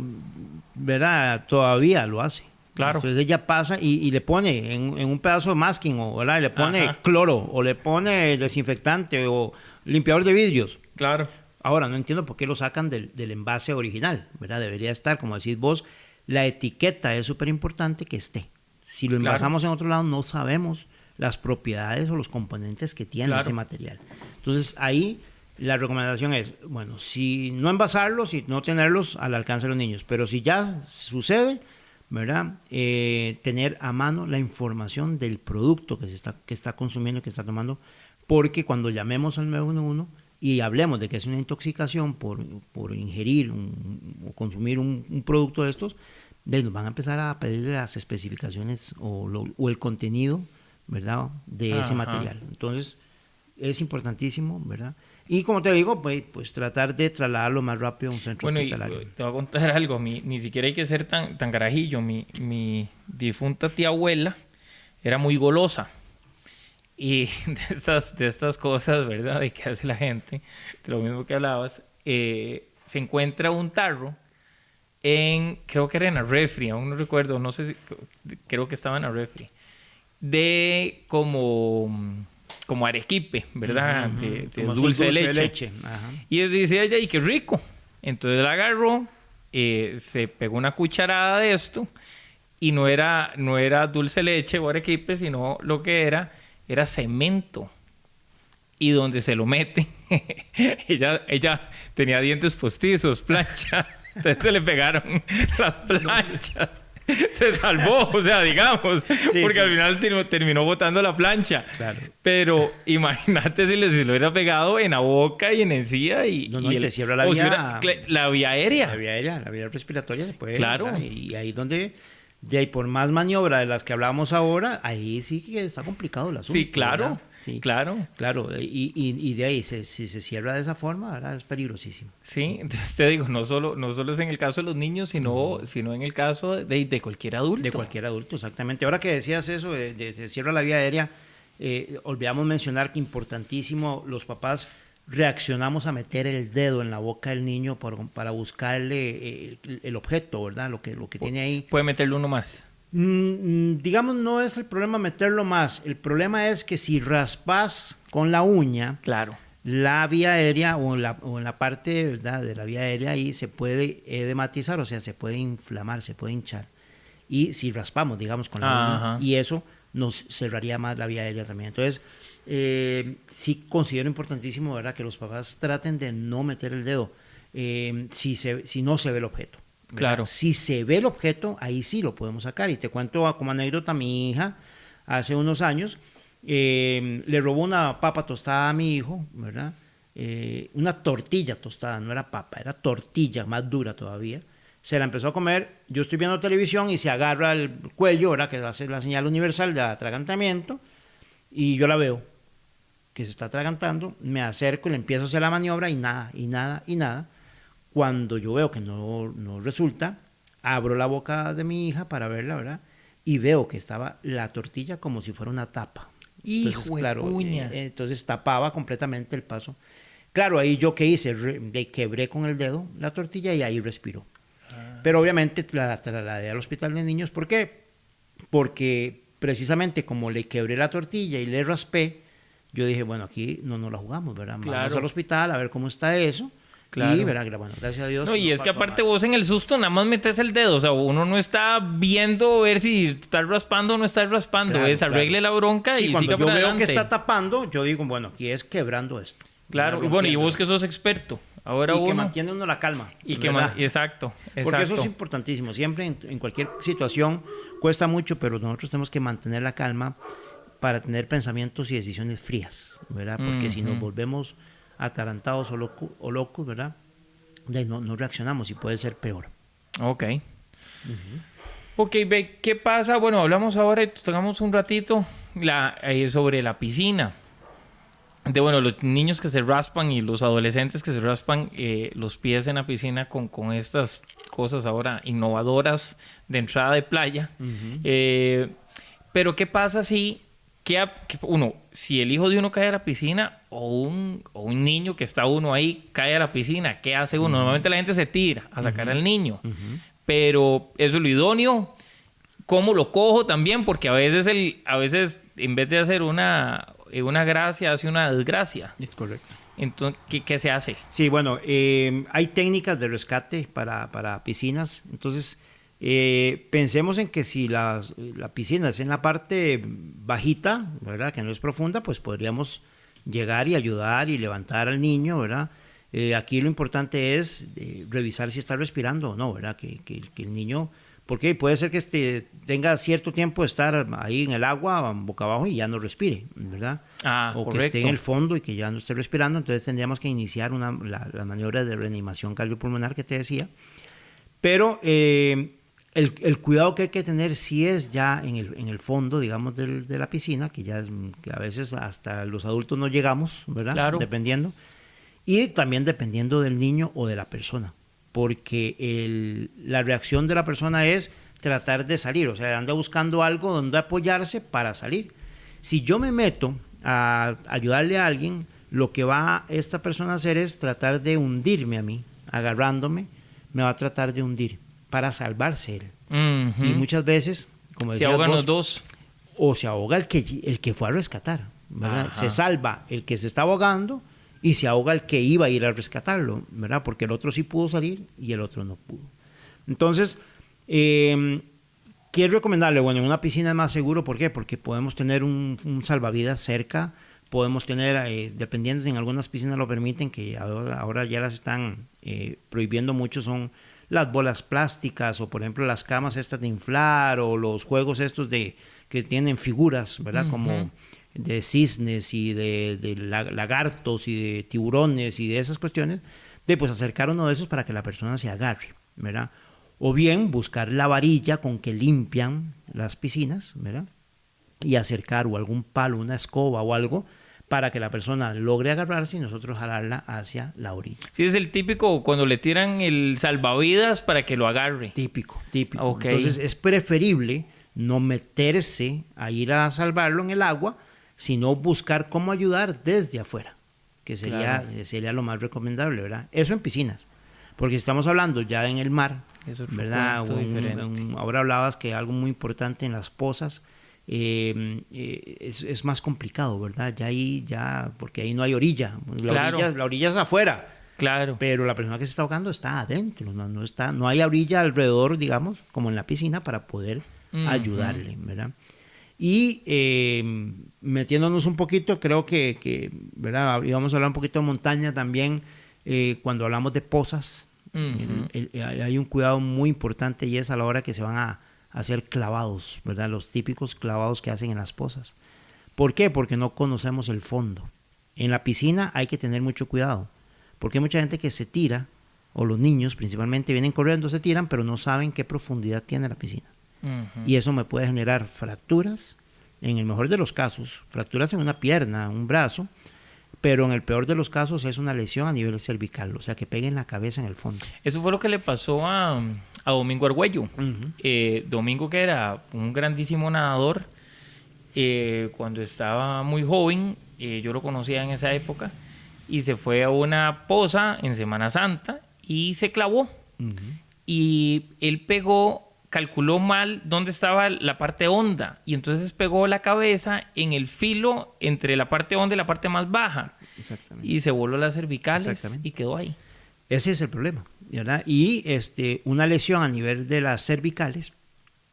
¿verdad? Todavía lo hace. Claro. Entonces ella pasa y le pone en un pedazo de masking, ¿verdad? Le pone Ajá. cloro, o le pone desinfectante, o limpiador de vidrios. Claro. Ahora, no entiendo por qué lo sacan del envase original, ¿verdad? Debería estar, como decís vos, la etiqueta es súper importante que esté. Si lo envasamos en otro lado, no sabemos las propiedades o los componentes que tiene ese material. Entonces, ahí la recomendación es, bueno, si no envasarlos y no tenerlos al alcance de los niños, pero si ya sucede, ¿verdad? Tener a mano la información del producto que está consumiendo, que está tomando, porque cuando llamemos al 911 y hablemos de que es una intoxicación por ingerir o consumir un producto de estos, nos van a empezar a pedir las especificaciones o el contenido, ¿verdad? De ese material. Entonces, es importantísimo, ¿verdad? Y como te digo, pues tratar de trasladarlo más rápido a un centro hospitalario. Y te voy a contar algo, ni siquiera hay que ser tan carajillo. Mi difunta tía abuela era muy golosa. Y de estas cosas, ¿verdad? De que hace la gente, de lo mismo que hablabas, se encuentra un tarro creo que era en la refri, aún no recuerdo, no sé si, creo que estaba en la refri, de como arequipe, ¿verdad? De dulce de leche. Ajá. Y él decía, ¡ay, qué rico! Entonces la agarró, se pegó una cucharada de esto, y no era dulce de leche o arequipe, sino lo que era cemento. Y donde se lo mete, ella tenía dientes postizos, plancha. Entonces se le pegaron las planchas. Se salvó, o sea, digamos, porque al final terminó botando la plancha. Claro. Pero imagínate si lo hubiera pegado en la boca y en encía y te cierra la vía, la vía aérea. La vía respiratoria se puede. Claro. ¿verdad? Y ahí donde, de ahí por más maniobra de las que hablamos ahora, ahí sí que está complicado el asunto. Sí, claro. ¿verdad? Sí, claro. Y de ahí, si se cierra de esa forma, ¿verdad? Es peligrosísimo. Sí, entonces te digo, no solo es en el caso de los niños, sino en el caso de cualquier adulto. De cualquier adulto, exactamente. Ahora que decías eso, se cierra la vía aérea, olvidamos mencionar que importantísimo, los papás reaccionamos a meter el dedo en la boca del niño para buscarle el objeto, ¿verdad? Lo que tiene ahí. Puede meterle uno más. Digamos, no es el problema meterlo más. El problema es que si raspas con la uña, claro, la vía aérea o en la parte, ¿verdad?, de la vía aérea ahí se puede edematizar, o sea, se puede inflamar, se puede hinchar. Y si raspamos, digamos, con la uña, y eso nos cerraría más la vía aérea también. Entonces, sí considero importantísimo, ¿verdad?, que los papás traten de no meter el dedo si no se ve el objeto. ¿verdad? Claro. Si se ve el objeto, ahí sí lo podemos sacar. Y te cuento como anécdota, mi hija, hace unos años, le robó una papa tostada a mi hijo, ¿verdad? Una tortilla tostada, no era papa, era tortilla, más dura todavía. Se la empezó a comer, yo estoy viendo televisión y se agarra el cuello, ¿verdad?, que hace la señal universal de atragantamiento, y yo la veo que se está atragantando, me acerco y le empiezo a hacer la maniobra y nada, y nada, y nada. Cuando yo veo que no resulta, abro la boca de mi hija para verla, ¿verdad? Y veo que estaba la tortilla como si fuera una tapa. Entonces, claro, entonces tapaba completamente el paso. Claro, ahí yo qué hice, quebré con el dedo la tortilla y ahí respiró. Pero obviamente la trasladé al hospital de niños. ¿Por qué? Porque precisamente como le quebré la tortilla y le raspé, yo dije, bueno, aquí no nos la jugamos, ¿verdad? Claro. Vamos al hospital a ver cómo está eso. Claro. Y verá, bueno, gracias a Dios. No, y es que aparte vos en el susto nada más metes el dedo, o sea, uno no está viendo ver si está raspando o no está raspando, claro, arregle la bronca y siga por adelante. Cuando yo veo que está tapando, yo digo, bueno, aquí es quebrando esto. Claro, y bueno, y vos que sos experto, ahora que mantiene uno la calma. Y que exacto. Porque eso es importantísimo, siempre en cualquier situación cuesta mucho, pero nosotros tenemos que mantener la calma para tener pensamientos y decisiones frías, ¿verdad? Porque si nos volvemos atarantados o locos, ¿verdad? No reaccionamos y puede ser peor. Ok. Ok, ve, ¿qué pasa? Bueno, hablamos ahora y tengamos un ratito sobre la piscina. Los niños que se raspan y los adolescentes que se raspan los pies en la piscina con estas cosas ahora innovadoras de entrada de playa. Pero ¿qué pasa si el hijo de uno cae a la piscina o un niño que está uno ahí cae a la piscina? ¿Qué hace uno? Normalmente la gente se tira a sacar al niño. Pero eso es lo idóneo. cómo lo cojo también, porque a veces en vez de hacer una gracia, hace una desgracia. Es correcto. Entonces, ¿qué se hace? Sí, bueno, hay técnicas de rescate para piscinas. Entonces, pensemos en que si la piscina es en la parte bajita, ¿verdad? Que no es profunda, pues podríamos llegar y ayudar y levantar al niño, ¿verdad? Aquí lo importante es revisar si está respirando o no, ¿verdad? Que el niño, porque puede ser que tenga cierto tiempo de estar ahí en el agua, boca abajo, y ya no respire, ¿verdad? O correcto. que esté en el fondo y que ya no esté respirando. Entonces tendríamos que iniciar la maniobra de reanimación cardiopulmonar que te decía. Pero el cuidado que hay que tener sí es ya en el fondo, digamos, de la piscina, que a veces hasta los adultos no llegamos, ¿verdad? Claro. Dependiendo. Y también dependiendo del niño o de la persona, porque la reacción de la persona es tratar de salir, o sea, anda buscando algo donde apoyarse para salir. Si yo me meto a ayudarle a alguien, lo que va esta persona a hacer es tratar de hundirme a mí, agarrándome, me va a tratar de hundir para salvarse él. Uh-huh. Y muchas veces, como decías se ahogan vos, los dos. O se ahoga el que fue a rescatar, ¿verdad? Ajá. Se salva el que se está ahogando y se ahoga el que iba a ir a rescatarlo, ¿verdad? Porque el otro sí pudo salir y el otro no pudo. Entonces, ¿qué es recomendable? Bueno, en una piscina es más seguro. ¿Por qué? Porque podemos tener un salvavidas cerca, podemos tener, dependiendo, en algunas piscinas lo permiten, que ahora ya las están prohibiendo mucho, son las bolas plásticas, o por ejemplo las camas estas de inflar, o los juegos estos que tienen figuras, ¿verdad? Uh-huh. Como de cisnes y de lagartos y de tiburones y de esas cuestiones, de pues acercar uno de esos para que la persona se agarre, ¿verdad? O bien buscar la varilla con que limpian las piscinas, ¿verdad? Y acercar o algún palo, una escoba o algo para que la persona logre agarrarse y nosotros jalarla hacia la orilla. Sí, es el típico cuando le tiran el salvavidas para que lo agarre. Típico. Okay. Entonces es preferible no meterse a ir a salvarlo en el agua, sino buscar cómo ayudar desde afuera, que sería lo más recomendable, ¿verdad? Eso en piscinas, porque si estamos hablando ya en el mar, eso es ¿verdad? Ahora hablabas que algo muy importante en las pozas, es más complicado, ¿verdad? Porque ahí no hay orilla, la orilla es afuera, claro, pero la persona que se está ahogando está adentro, no hay orilla alrededor, digamos, como en la piscina, para poder ayudarle, ¿verdad? Y metiéndonos un poquito, creo que ¿verdad? Íbamos a hablar un poquito de montaña también, cuando hablamos de pozas. Uh-huh. Hay un cuidado muy importante, y es a la hora que se van a hacer clavados, ¿verdad? Los típicos clavados que hacen en las pozas. ¿Por qué? Porque no conocemos el fondo. En la piscina hay que tener mucho cuidado, porque hay mucha gente que se tira, o los niños principalmente vienen corriendo, se tiran, pero no saben qué profundidad tiene la piscina. Uh-huh. Y eso me puede generar fracturas, en el mejor de los casos, fracturas en una pierna, un brazo, pero en el peor de los casos es una lesión a nivel cervical, o sea, que pegue en la cabeza en el fondo. Eso fue lo que le pasó a Domingo Argüello. Uh-huh. Domingo, que era un grandísimo nadador, cuando estaba muy joven, yo lo conocía en esa época, y se fue a una poza en Semana Santa y se clavó. Uh-huh. Y él calculó mal dónde estaba la parte honda, y entonces pegó la cabeza en el filo entre la parte honda y la parte más baja. Exactamente. Y se voló las cervicales y quedó ahí. Ese es el problema, ¿verdad? Y una lesión a nivel de las cervicales,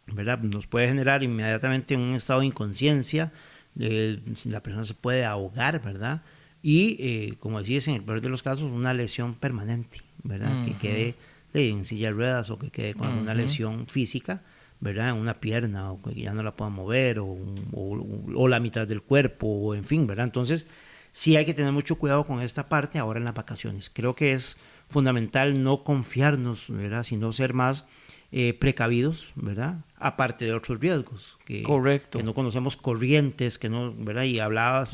¿verdad? Nos puede generar inmediatamente un estado de inconsciencia, la persona se puede ahogar, ¿verdad? Y, como decías, en el peor de los casos, una lesión permanente, ¿verdad? Uh-huh. Que quede en silla de ruedas, o que quede con alguna lesión física, ¿verdad? En una pierna, o que ya no la pueda mover, o la mitad del cuerpo, o en fin, ¿verdad? Entonces, sí hay que tener mucho cuidado con esta parte ahora en las vacaciones. Creo que es fundamental no confiarnos, ¿verdad? Sino ser más precavidos, ¿verdad? Aparte de otros riesgos. Correcto. Que no conocemos corrientes, que no, ¿verdad? Y hablábamos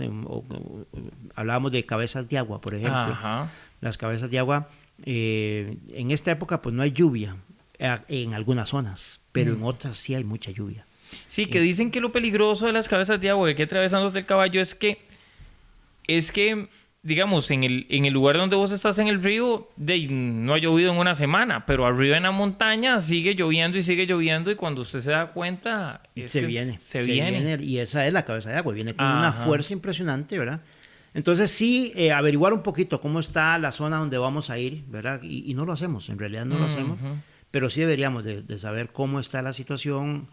de cabezas de agua, por ejemplo. Ajá. Las cabezas de agua, en esta época pues no hay lluvia en algunas zonas, pero en otras sí hay mucha lluvia. Sí, que dicen que lo peligroso de las cabezas de agua que hay atravesando del caballo es que digamos, en el lugar donde vos estás en el río, no ha llovido en una semana, pero arriba en la montaña sigue lloviendo y cuando usted se da cuenta, se viene. Y esa es la cabeza de agua, viene con una fuerza impresionante, ¿verdad? Entonces sí, averiguar un poquito cómo está la zona donde vamos a ir, ¿verdad? Y no lo hacemos, en realidad no lo hacemos, pero sí deberíamos de saber cómo está la situación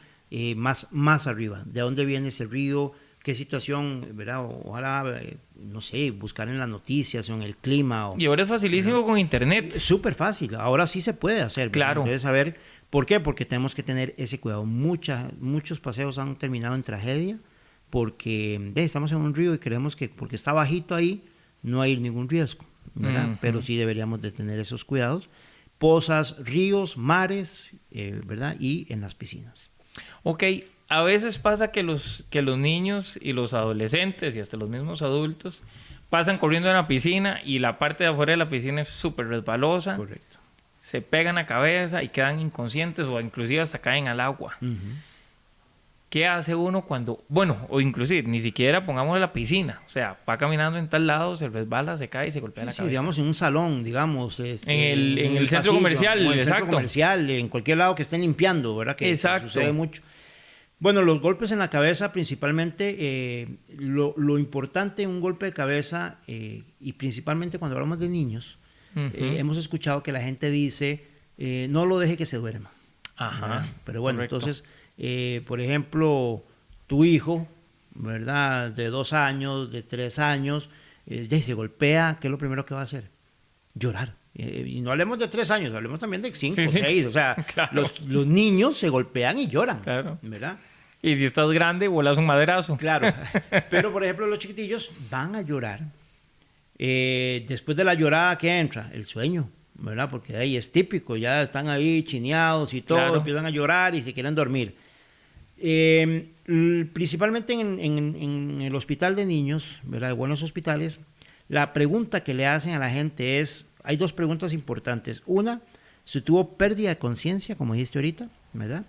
más arriba, de dónde viene ese río, qué situación, ¿verdad? Ojalá, no sé, buscar en las noticias o en el clima. Y ahora es facilísimo con internet. Súper fácil, ahora sí se puede hacer. Claro. Entonces, saber por qué, porque tenemos que tener ese cuidado. Muchos paseos han terminado en tragedia porque estamos en un río y creemos que porque está bajito ahí no hay ningún riesgo, ¿verdad? Pero sí deberíamos de tener esos cuidados. Pozas, ríos, mares, ¿verdad? Y en las piscinas. Ok. A veces pasa que los niños y los adolescentes y hasta los mismos adultos pasan corriendo en la piscina y la parte de afuera de la piscina es súper resbalosa. Correcto. Se pegan la cabeza y quedan inconscientes o inclusive hasta caen al agua. ¿Qué hace uno cuando, o inclusive ni siquiera pongamos en la piscina, o sea, va caminando en tal lado, se resbala, se cae y se golpea la cabeza? Digamos en un salón, digamos. En el centro pasillo, comercial, en el exacto. Centro comercial, en cualquier lado que estén limpiando, ¿verdad? Que sucede mucho. Bueno, los golpes en la cabeza principalmente, lo importante en un golpe de cabeza, y principalmente cuando hablamos de niños, hemos escuchado que la gente dice, no lo deje que se duerma. Ajá. Pero bueno, correcto. entonces, por ejemplo, tu hijo, ¿verdad? De 2 años, de 3 años, se golpea, ¿qué es lo primero que va a hacer? Llorar. Y no hablemos de 3 años, hablemos también de 5 o 6. O sea, claro. los niños se golpean y lloran, claro. ¿verdad? Y si estás grande, volas un maderazo. Claro. Pero, por ejemplo, los chiquitillos van a llorar. Después de la llorada, ¿qué entra? El sueño, ¿verdad? Porque ahí es típico, ya están ahí chineados y todo, claro. empiezan a llorar y se quieren dormir. Principalmente en el hospital de niños, ¿verdad? De buenos hospitales, la pregunta que le hacen a la gente es, hay 2 preguntas importantes. Una, si tuvo pérdida de conciencia, como dijiste ahorita, ¿verdad?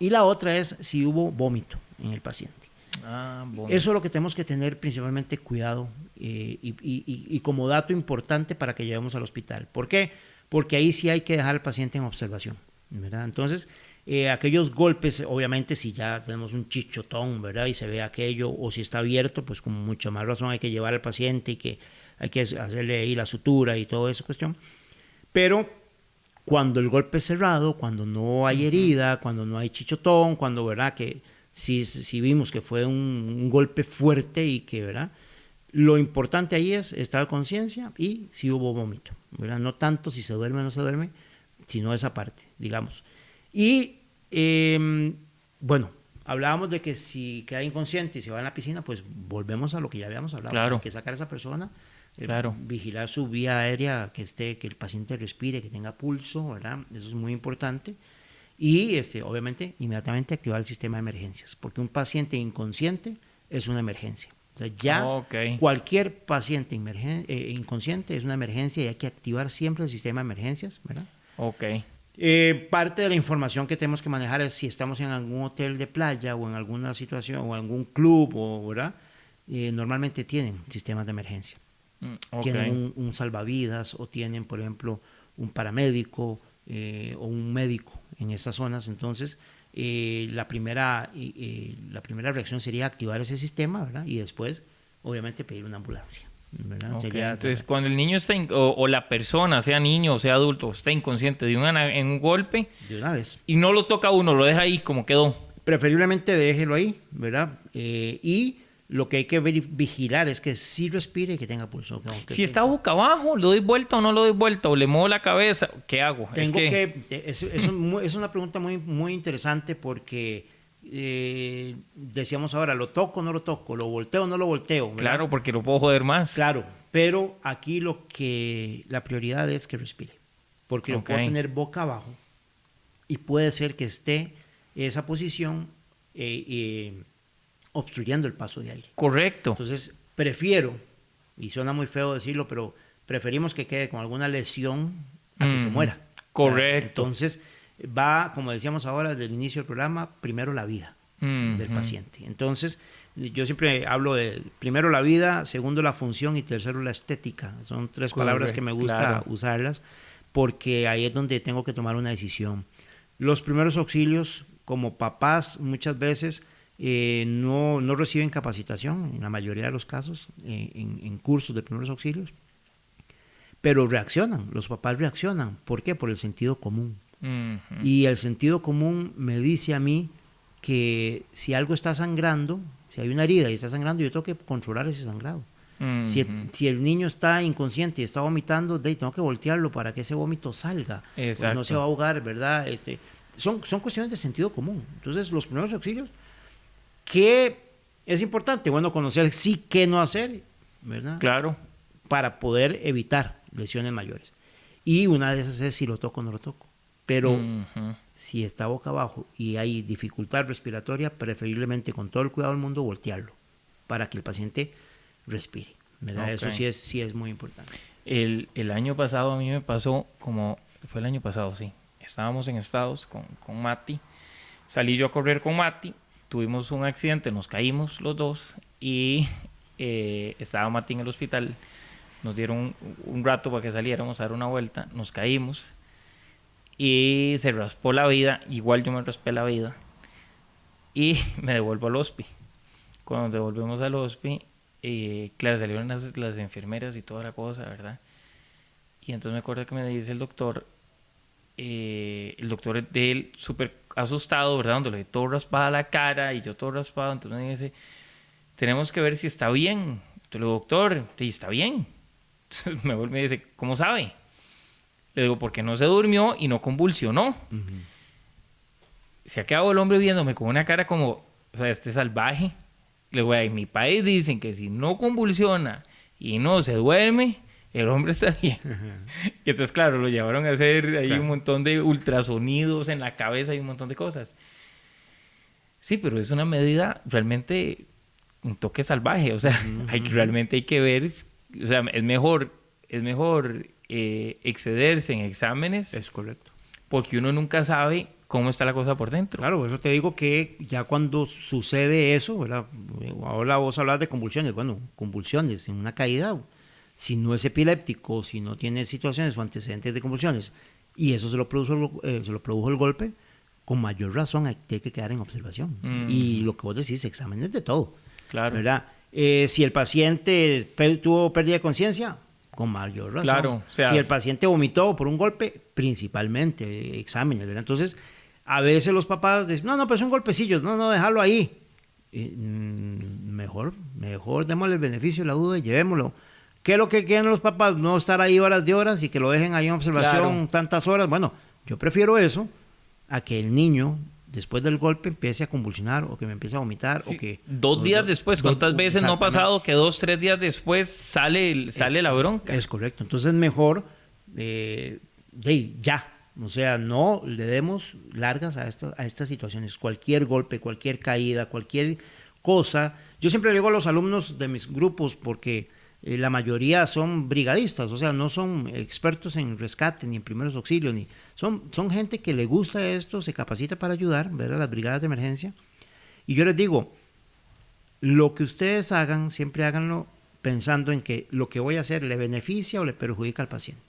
Y la otra es si hubo vómito en el paciente. Bueno. Eso es lo que tenemos que tener principalmente cuidado y como dato importante para que llevemos al hospital. ¿Por qué? Porque ahí sí hay que dejar al paciente en observación, ¿verdad? Entonces, aquellos golpes, obviamente, si ya tenemos un chichotón, ¿verdad? Y se ve aquello, o si está abierto, pues con mucha más razón hay que llevar al paciente y que hay que hacerle ahí la sutura y toda esa cuestión. Pero cuando el golpe es cerrado, cuando no hay herida, cuando no hay chichotón, cuando, ¿verdad? Que si vimos que fue un golpe fuerte y que, ¿verdad? Lo importante ahí es estar conciencia y si hubo vómito, ¿verdad? No tanto si se duerme o no se duerme, sino esa parte, digamos. Y, bueno, hablábamos de que si queda inconsciente y se va en la piscina, pues volvemos a lo que ya habíamos hablado. Claro. Hay que sacar a esa persona. Claro. Vigilar su vía aérea, que el paciente respire, que tenga pulso, ¿verdad? Eso es muy importante. Y obviamente inmediatamente activar el sistema de emergencias, porque un paciente inconsciente es una emergencia. O sea, ya cualquier paciente inconsciente es una emergencia y hay que activar siempre el sistema de emergencias, ¿verdad? Parte de la información que tenemos que manejar es si estamos en algún hotel de playa o en alguna situación o en algún club, ¿verdad? Normalmente tienen sistemas de emergencia. Tienen un salvavidas o tienen, por ejemplo, un paramédico o un médico en esas zonas. Entonces, la primera reacción sería activar ese sistema, ¿verdad? Y después, obviamente, pedir una ambulancia, ¿verdad? Entonces, cuando el niño está, o la persona, sea niño o sea adulto, está inconsciente de en un golpe, de una vez. Y no lo toca uno, lo deja ahí como quedó. Preferiblemente déjelo ahí, ¿verdad? Y lo que hay que vigilar es que sí respire y que tenga pulso. Si está boca abajo, ¿lo doy vuelta o no lo doy vuelta? ¿O le muevo la cabeza? ¿Qué hago? Es una pregunta muy, muy interesante porque decíamos ahora, ¿lo toco o no lo toco? ¿Lo volteo o no lo volteo? ¿verdad? Claro, porque lo puedo joder más. Claro, pero aquí la prioridad es que respire. Porque lo puedo tener boca abajo y puede ser que esté esa posición obstruyendo el paso de aire. Correcto. Entonces, prefiero, y suena muy feo decirlo, pero preferimos que quede con alguna lesión a que se muera. Correcto. Entonces, va, como decíamos ahora desde el inicio del programa, primero la vida del paciente. Entonces, yo siempre hablo de primero la vida, segundo la función y tercero la estética. Son 3 palabras que me gusta usarlas porque ahí es donde tengo que tomar una decisión. Los primeros auxilios, como papás, muchas veces no reciben capacitación, en la mayoría de los casos, en cursos de primeros auxilios, pero reaccionan, los papás reaccionan. ¿Por qué? Por el sentido común. Y el sentido común me dice a mí que si algo está sangrando, si hay una herida y está sangrando, yo tengo que controlar ese sangrado. Si el niño está inconsciente y está vomitando, tengo que voltearlo para que ese vómito salga. Pues no se va a ahogar, ¿verdad? Son cuestiones de sentido común. Entonces, los primeros auxilios, ¿qué es importante? Bueno, conocer sí qué no hacer, ¿verdad? Claro. Para poder evitar lesiones mayores. Y una de esas es si lo toco o no lo toco. Pero si está boca abajo y hay dificultad respiratoria, preferiblemente con todo el cuidado del mundo voltearlo para que el paciente respire, ¿verdad? Okay. Eso sí es muy importante. El año pasado a mí me pasó fue el año pasado, sí. Estábamos en Estados con Mati. Salí yo a correr con Mati. Tuvimos un accidente, nos caímos los dos y estaba Mati en el hospital. Nos dieron un rato para que saliéramos a dar una vuelta. Nos caímos y se raspó la vida. Igual yo me raspé la vida y me devuelvo al hospi. Cuando nos devolvemos al hospi, claro, salieron las enfermeras y toda la cosa, ¿verdad? Y entonces me acuerdo que me dice el doctor de él súper asustado, ¿verdad? Donde le ve todo raspada la cara y yo todo raspado. Entonces me dice, tenemos que ver si está bien. Entonces le digo, doctor, ¿está bien? Entonces me vuelve y me dice, ¿cómo sabe? Le digo, porque no se durmió y no convulsionó. Se ha quedado el hombre viéndome con una cara como, o sea, salvaje. Le digo, en mi país dicen que si no convulsiona y no se duerme, el hombre está bien. Y entonces, claro, lo llevaron a hacer ahí un montón de ultrasonidos en la cabeza y un montón de cosas. Sí, pero es una medida realmente un toque salvaje. O sea, realmente hay que ver, o sea, es mejor excederse en exámenes. Es correcto. Porque uno nunca sabe cómo está la cosa por dentro. Claro, por eso te digo que ya cuando sucede eso, ¿verdad? Ahora vos hablas de convulsiones. Bueno, convulsiones en una caída, si no es epiléptico, si no tiene situaciones o antecedentes de convulsiones, y eso se lo produjo el golpe, con mayor razón hay que quedar en observación. Y lo que vos decís, exámenes de todo. Claro. ¿Verdad? Si el paciente tuvo pérdida de conciencia, con mayor razón. Claro. O sea, si el paciente vomitó por un golpe, principalmente exámenes, ¿verdad? Entonces, a veces los papás dicen, no, pero son golpecillos, no, déjalo ahí. Mejor démosle el beneficio de la duda y llevémoslo. ¿Qué es lo que quieren los papás? No estar ahí horas de horas y que lo dejen ahí en observación tantas horas. Bueno, yo prefiero eso a que el niño, después del golpe, empiece a convulsionar o que me empiece a vomitar. Sí, o que 2 días después, ¿cuántas veces no ha pasado que 2, 3 días después sale la bronca? Es correcto. Entonces, mejor ya. O sea, no le demos largas a estas situaciones. Cualquier golpe, cualquier caída, cualquier cosa. Yo siempre le digo a los alumnos de mis grupos, porque la mayoría son brigadistas, o sea, no son expertos en rescate ni en primeros auxilios, son gente que le gusta esto, se capacita para ayudar, ver a las brigadas de emergencia. Y yo les digo, lo que ustedes hagan, siempre háganlo pensando en que lo que voy a hacer le beneficia o le perjudica al paciente.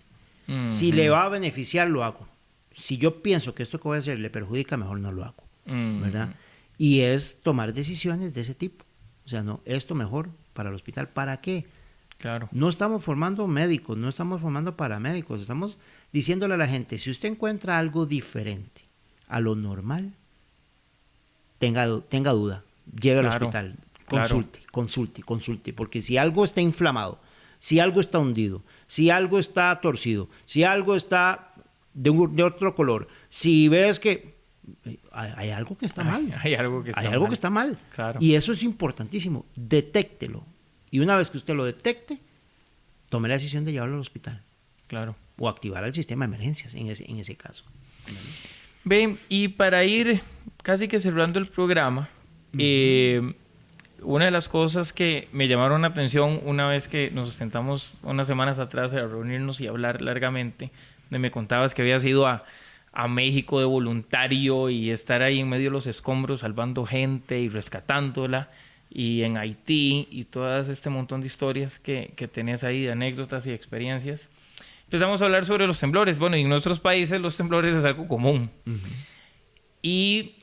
Si le va a beneficiar, lo hago. Si yo pienso que esto que voy a hacer le perjudica, mejor no lo hago, ¿verdad? Y es tomar decisiones de ese tipo. O sea, no, esto mejor para el hospital. ¿Para qué? Claro. No estamos formando médicos, no estamos formando paramédicos, estamos diciéndole a la gente, si usted encuentra algo diferente a lo normal, tenga duda, lleve al hospital, consulte, porque si algo está inflamado, si algo está hundido, si algo está torcido, si algo está de otro color, si ves que hay algo que está mal. Hay algo que está mal. Claro. Y eso es importantísimo. Detéctelo. Y una vez que usted lo detecte, tome la decisión de llevarlo al hospital. Claro. O activar el sistema de emergencias en ese caso. Ven, y para ir casi que cerrando el programa, una de las cosas que me llamaron la atención una vez que nos sentamos unas semanas atrás a reunirnos y hablar largamente, donde me contabas que habías ido a México de voluntario y estar ahí en medio de los escombros salvando gente y rescatándola. y en Haití y todas este montón de historias que tenés ahí, de anécdotas y experiencias, empezamos a hablar sobre los temblores. Bueno, y en nuestros países los temblores es algo común. Y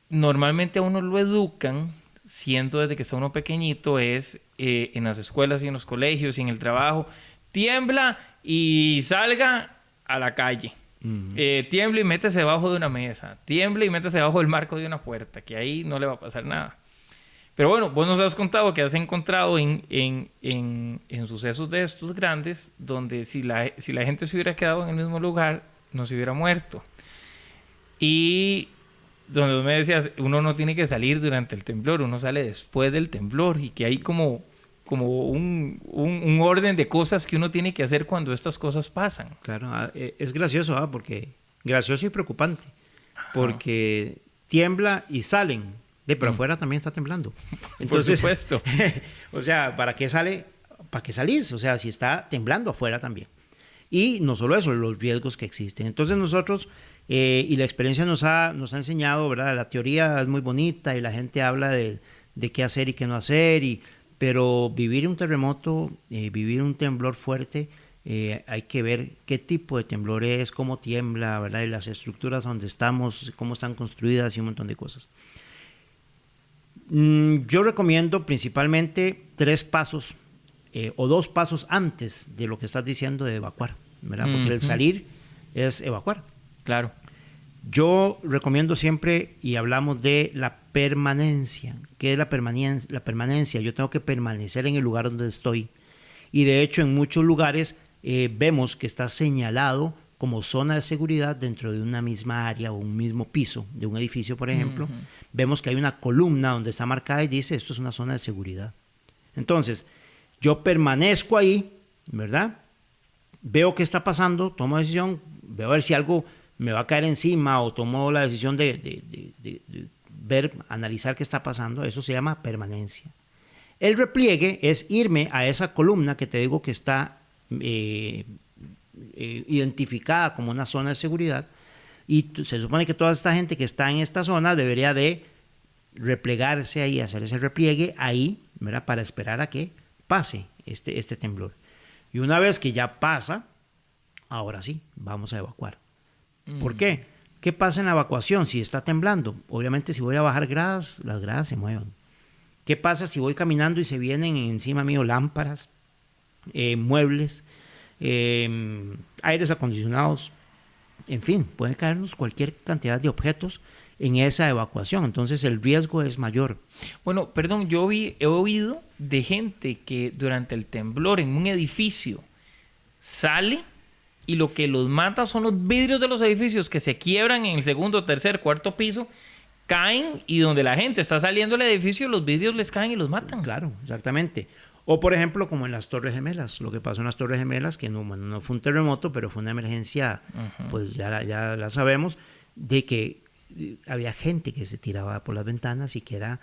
normalmente a uno lo educan, siendo desde que está uno pequeñito, es en las escuelas y en los colegios y en el trabajo, tiembla y salga a la calle. Tiembla y métese debajo de una mesa, tiembla y métese debajo del marco de una puerta, que ahí no le va a pasar nada. Pero bueno, vos nos has contado que has encontrado en sucesos de estos grandes, donde si la gente se hubiera quedado en el mismo lugar, no se hubiera muerto. Y donde vos me decías, uno no tiene que salir durante el temblor, uno sale después del temblor, y que hay como un orden de cosas que uno tiene que hacer cuando estas cosas pasan. Claro, es gracioso, porque gracioso y preocupante, porque tiembla y salen, pero afuera también está temblando. Entonces, por supuesto. O sea, ¿para qué sale? ¿Para qué salís? O sea, si está temblando afuera también. Y no solo eso, los riesgos que existen. Entonces nosotros, y la experiencia nos ha enseñado, ¿verdad? La teoría es muy bonita y la gente habla de qué hacer y qué no hacer, pero vivir un terremoto, vivir un temblor fuerte, hay que ver qué tipo de temblor es, cómo tiembla, ¿verdad? Y las estructuras donde estamos, cómo están construidas y un montón de cosas. Yo recomiendo principalmente 3 pasos o 2 pasos antes de lo que estás diciendo de evacuar, ¿verdad? Porque el salir es evacuar. Claro. Yo recomiendo siempre, y hablamos de la permanencia. ¿Qué es la permanencia? Yo tengo que permanecer en el lugar donde estoy. Y de hecho, en muchos lugares vemos que está señalado como zona de seguridad dentro de una misma área o un mismo piso de un edificio, por ejemplo. Vemos que hay una columna donde está marcada y dice, esto es una zona de seguridad. Entonces, yo permanezco ahí, ¿verdad? Veo qué está pasando, tomo decisión, veo a ver si algo me va a caer encima, o tomo la decisión de ver, analizar qué está pasando. Eso se llama permanencia. El repliegue es irme a esa columna que te digo que está identificada como una zona de seguridad, y se supone que toda esta gente que está en esta zona debería de replegarse ahí, hacer ese repliegue ahí, ¿verdad? Para esperar a que pase este temblor. Y una vez que ya pasa, ahora sí, vamos a evacuar. ¿Por qué? ¿Qué pasa en la evacuación si está temblando? Obviamente, si voy a bajar gradas, las gradas se mueven. ¿Qué pasa si voy caminando y se vienen encima mío lámparas, muebles, aires acondicionados? En fin, puede caernos cualquier cantidad de objetos en esa evacuación. Entonces el riesgo es mayor. Bueno, perdón, yo he oído de gente que durante el temblor en un edificio sale y lo que los mata son los vidrios de los edificios que se quiebran en el segundo, tercer, cuarto piso, caen, y donde la gente está saliendo del edificio, los vidrios les caen y los matan. Claro, exactamente. O por ejemplo, como en las Torres Gemelas, lo que pasó en las Torres Gemelas, que no fue un terremoto, pero fue una emergencia, pues ya la sabemos, de que había gente que se tiraba por las ventanas y que era,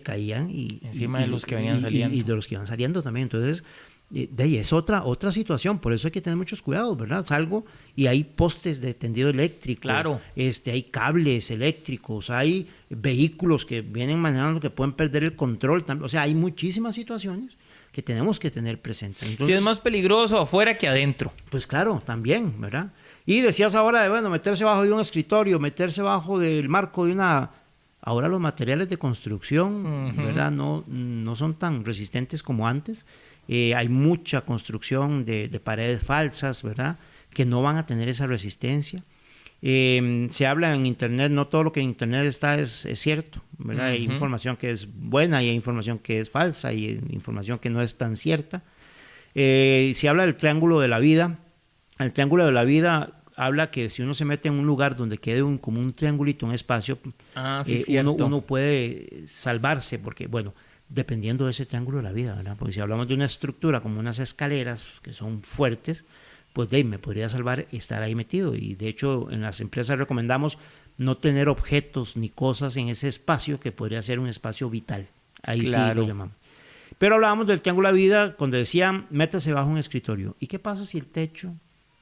caían encima de los que venían saliendo. Y de los que iban saliendo también. Entonces, de ahí es otra situación, por eso hay que tener muchos cuidados, ¿verdad? Salgo y hay postes de tendido eléctrico, claro. Hay cables eléctricos, hay vehículos que vienen manejando que pueden perder el control, o sea, hay muchísimas situaciones que tenemos que tener presentes. Entonces, sí, es más peligroso afuera que adentro. Pues claro, también, ¿verdad? Y decías ahora de, meterse bajo de un escritorio, meterse bajo del marco de una... Ahora los materiales de construcción, ¿verdad? No son tan resistentes como antes. Hay mucha construcción de paredes falsas, ¿verdad? Que no van a tener esa resistencia. Se habla en Internet, no todo lo que en Internet está es cierto, ¿verdad? Hay información que es buena y hay información que es falsa y hay información que no es tan cierta. Se habla del triángulo de la vida. El triángulo de la vida habla que si uno se mete en un lugar donde quede como un triangulito, un espacio, uno puede salvarse, porque, bueno, dependiendo de ese triángulo de la vida, ¿verdad? Porque si hablamos de una estructura como unas escaleras que son fuertes, pues de ahí me podría salvar estar ahí metido. Y de hecho en las empresas recomendamos no tener objetos ni cosas en ese espacio que podría ser un espacio vital. Ahí claro. Sí lo llamamos. Pero hablábamos del triángulo de la vida cuando decían métase bajo un escritorio. ¿Y qué pasa si el techo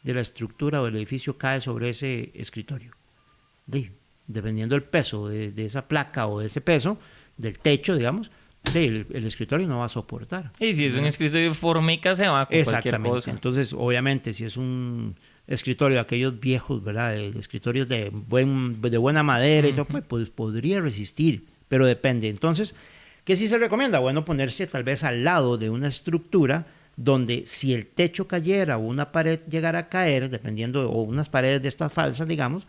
de la estructura o del edificio cae sobre ese escritorio? dependiendo del peso de esa placa o de ese peso, del techo, digamos, el escritorio no va a soportar. Y si es un escritorio de formica, se va con cualquier cosa. Entonces, obviamente, si es un escritorio de aquellos viejos, ¿verdad? De escritorios de buena madera y todo, pues podría resistir, pero depende. Entonces, ¿qué sí se recomienda? Bueno, ponerse tal vez al lado de una estructura donde si el techo cayera o una pared llegara a caer, dependiendo, o unas paredes de estas falsas, digamos,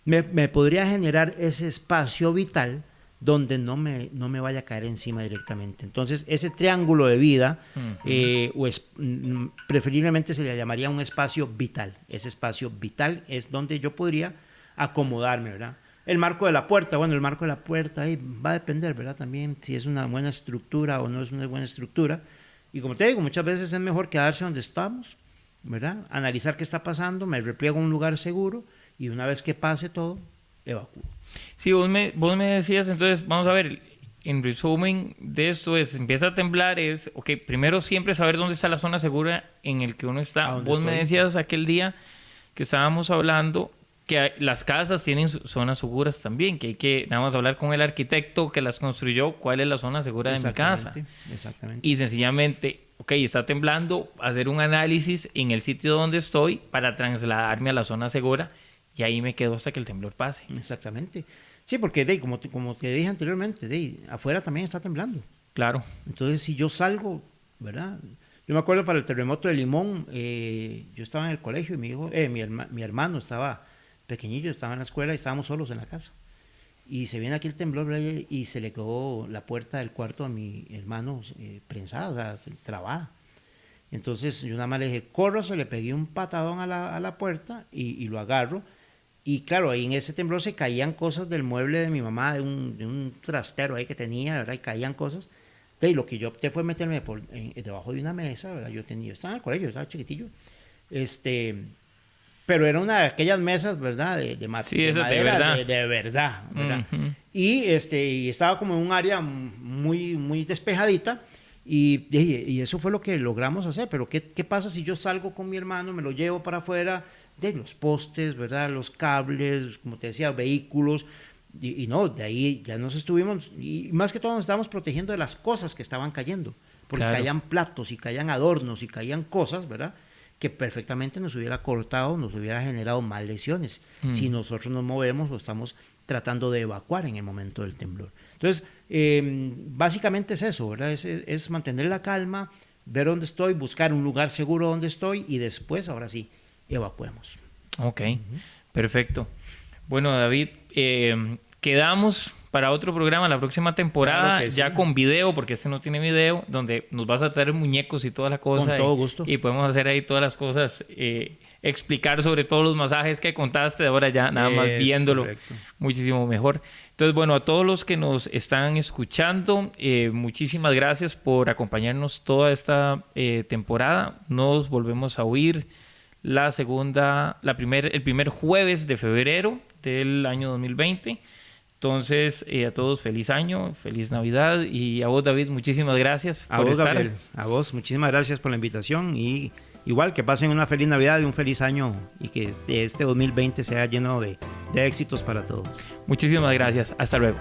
me podría generar ese espacio vital donde no me vaya a caer encima directamente. Entonces, ese triángulo de vida, preferiblemente se le llamaría un espacio vital. Ese espacio vital es donde yo podría acomodarme, ¿verdad? El marco de la puerta, bueno, el marco de la puerta ahí va a depender, ¿verdad? También si es una buena estructura o no es una buena estructura. Y como te digo, muchas veces es mejor quedarse donde estamos, ¿verdad? Analizar qué está pasando, me repliego a un lugar seguro y una vez que pase todo, evacúo. Sí, vos me decías, entonces, vamos a ver, en resumen de esto empieza a temblar, ok, primero siempre saber dónde está la zona segura en el que uno está. Vos me decías aquel día que estábamos hablando que las casas tienen zonas seguras también, que hay que nada más hablar con el arquitecto que las construyó, cuál es la zona segura de mi casa. Exactamente. Y sencillamente, ok, está temblando, hacer un análisis en el sitio donde estoy para trasladarme a la zona segura y ahí me quedo hasta que el temblor pase. Exactamente. Sí, porque como te dije anteriormente, afuera también está temblando. Claro. Entonces, si yo salgo, ¿verdad? Yo me acuerdo para el terremoto de Limón, yo estaba en el colegio y mi hermano estaba pequeñillo, estaba en la escuela y estábamos solos en la casa. Y se viene aquí el temblor, ¿verdad? Y se le quedó la puerta del cuarto a mi hermano prensada, o sea, trabada. Entonces yo nada más le dije, córrase, le pegué un patadón a la puerta y lo agarro. Y claro, ahí en ese temblor se caían cosas del mueble de mi mamá, de un trastero ahí que tenía, ¿verdad? Y caían cosas. Y lo que yo opté fue meterme debajo de una mesa, ¿verdad? Yo estaba en el colegio, estaba chiquitillo. Pero era una de aquellas mesas, ¿verdad? De madera, de verdad, ¿verdad? Uh-huh. Y estaba como en un área muy, muy despejadita. Y eso fue lo que logramos hacer. Pero ¿qué pasa si yo salgo con mi hermano, me lo llevo para afuera? De los postes, ¿verdad? Los cables, como te decía, vehículos. Y no, de ahí ya nos estuvimos, y más que todo nos estábamos protegiendo de las cosas que estaban cayendo. Porque caían platos y caían adornos y caían cosas, ¿verdad? Que perfectamente nos hubiera cortado, nos hubiera generado más lesiones si nosotros nos movemos o estamos tratando de evacuar en el momento del temblor. Entonces, básicamente es eso, ¿verdad? Es mantener la calma, ver dónde estoy, buscar un lugar seguro donde estoy y después, ahora sí, evacuemos. Ok, perfecto. Bueno, David, quedamos para otro programa la próxima temporada, claro ya sí, con video, porque este no tiene video, donde nos vas a traer muñecos y toda la cosa. Con todo gusto. Y podemos hacer ahí todas las cosas, explicar sobre todos los masajes que contaste, ahora ya nada más viéndolo, correcto, muchísimo mejor. Entonces, bueno, a todos los que nos están escuchando, muchísimas gracias por acompañarnos toda esta temporada. Nos volvemos a oír el primer jueves de febrero del año 2020. Entonces, a todos feliz año, feliz Navidad, y a vos, David, muchísimas gracias por estar. Gabriel, a vos, muchísimas gracias por la invitación y igual que pasen una feliz Navidad y un feliz año y que este 2020 sea lleno de éxitos para todos. Muchísimas gracias, hasta luego.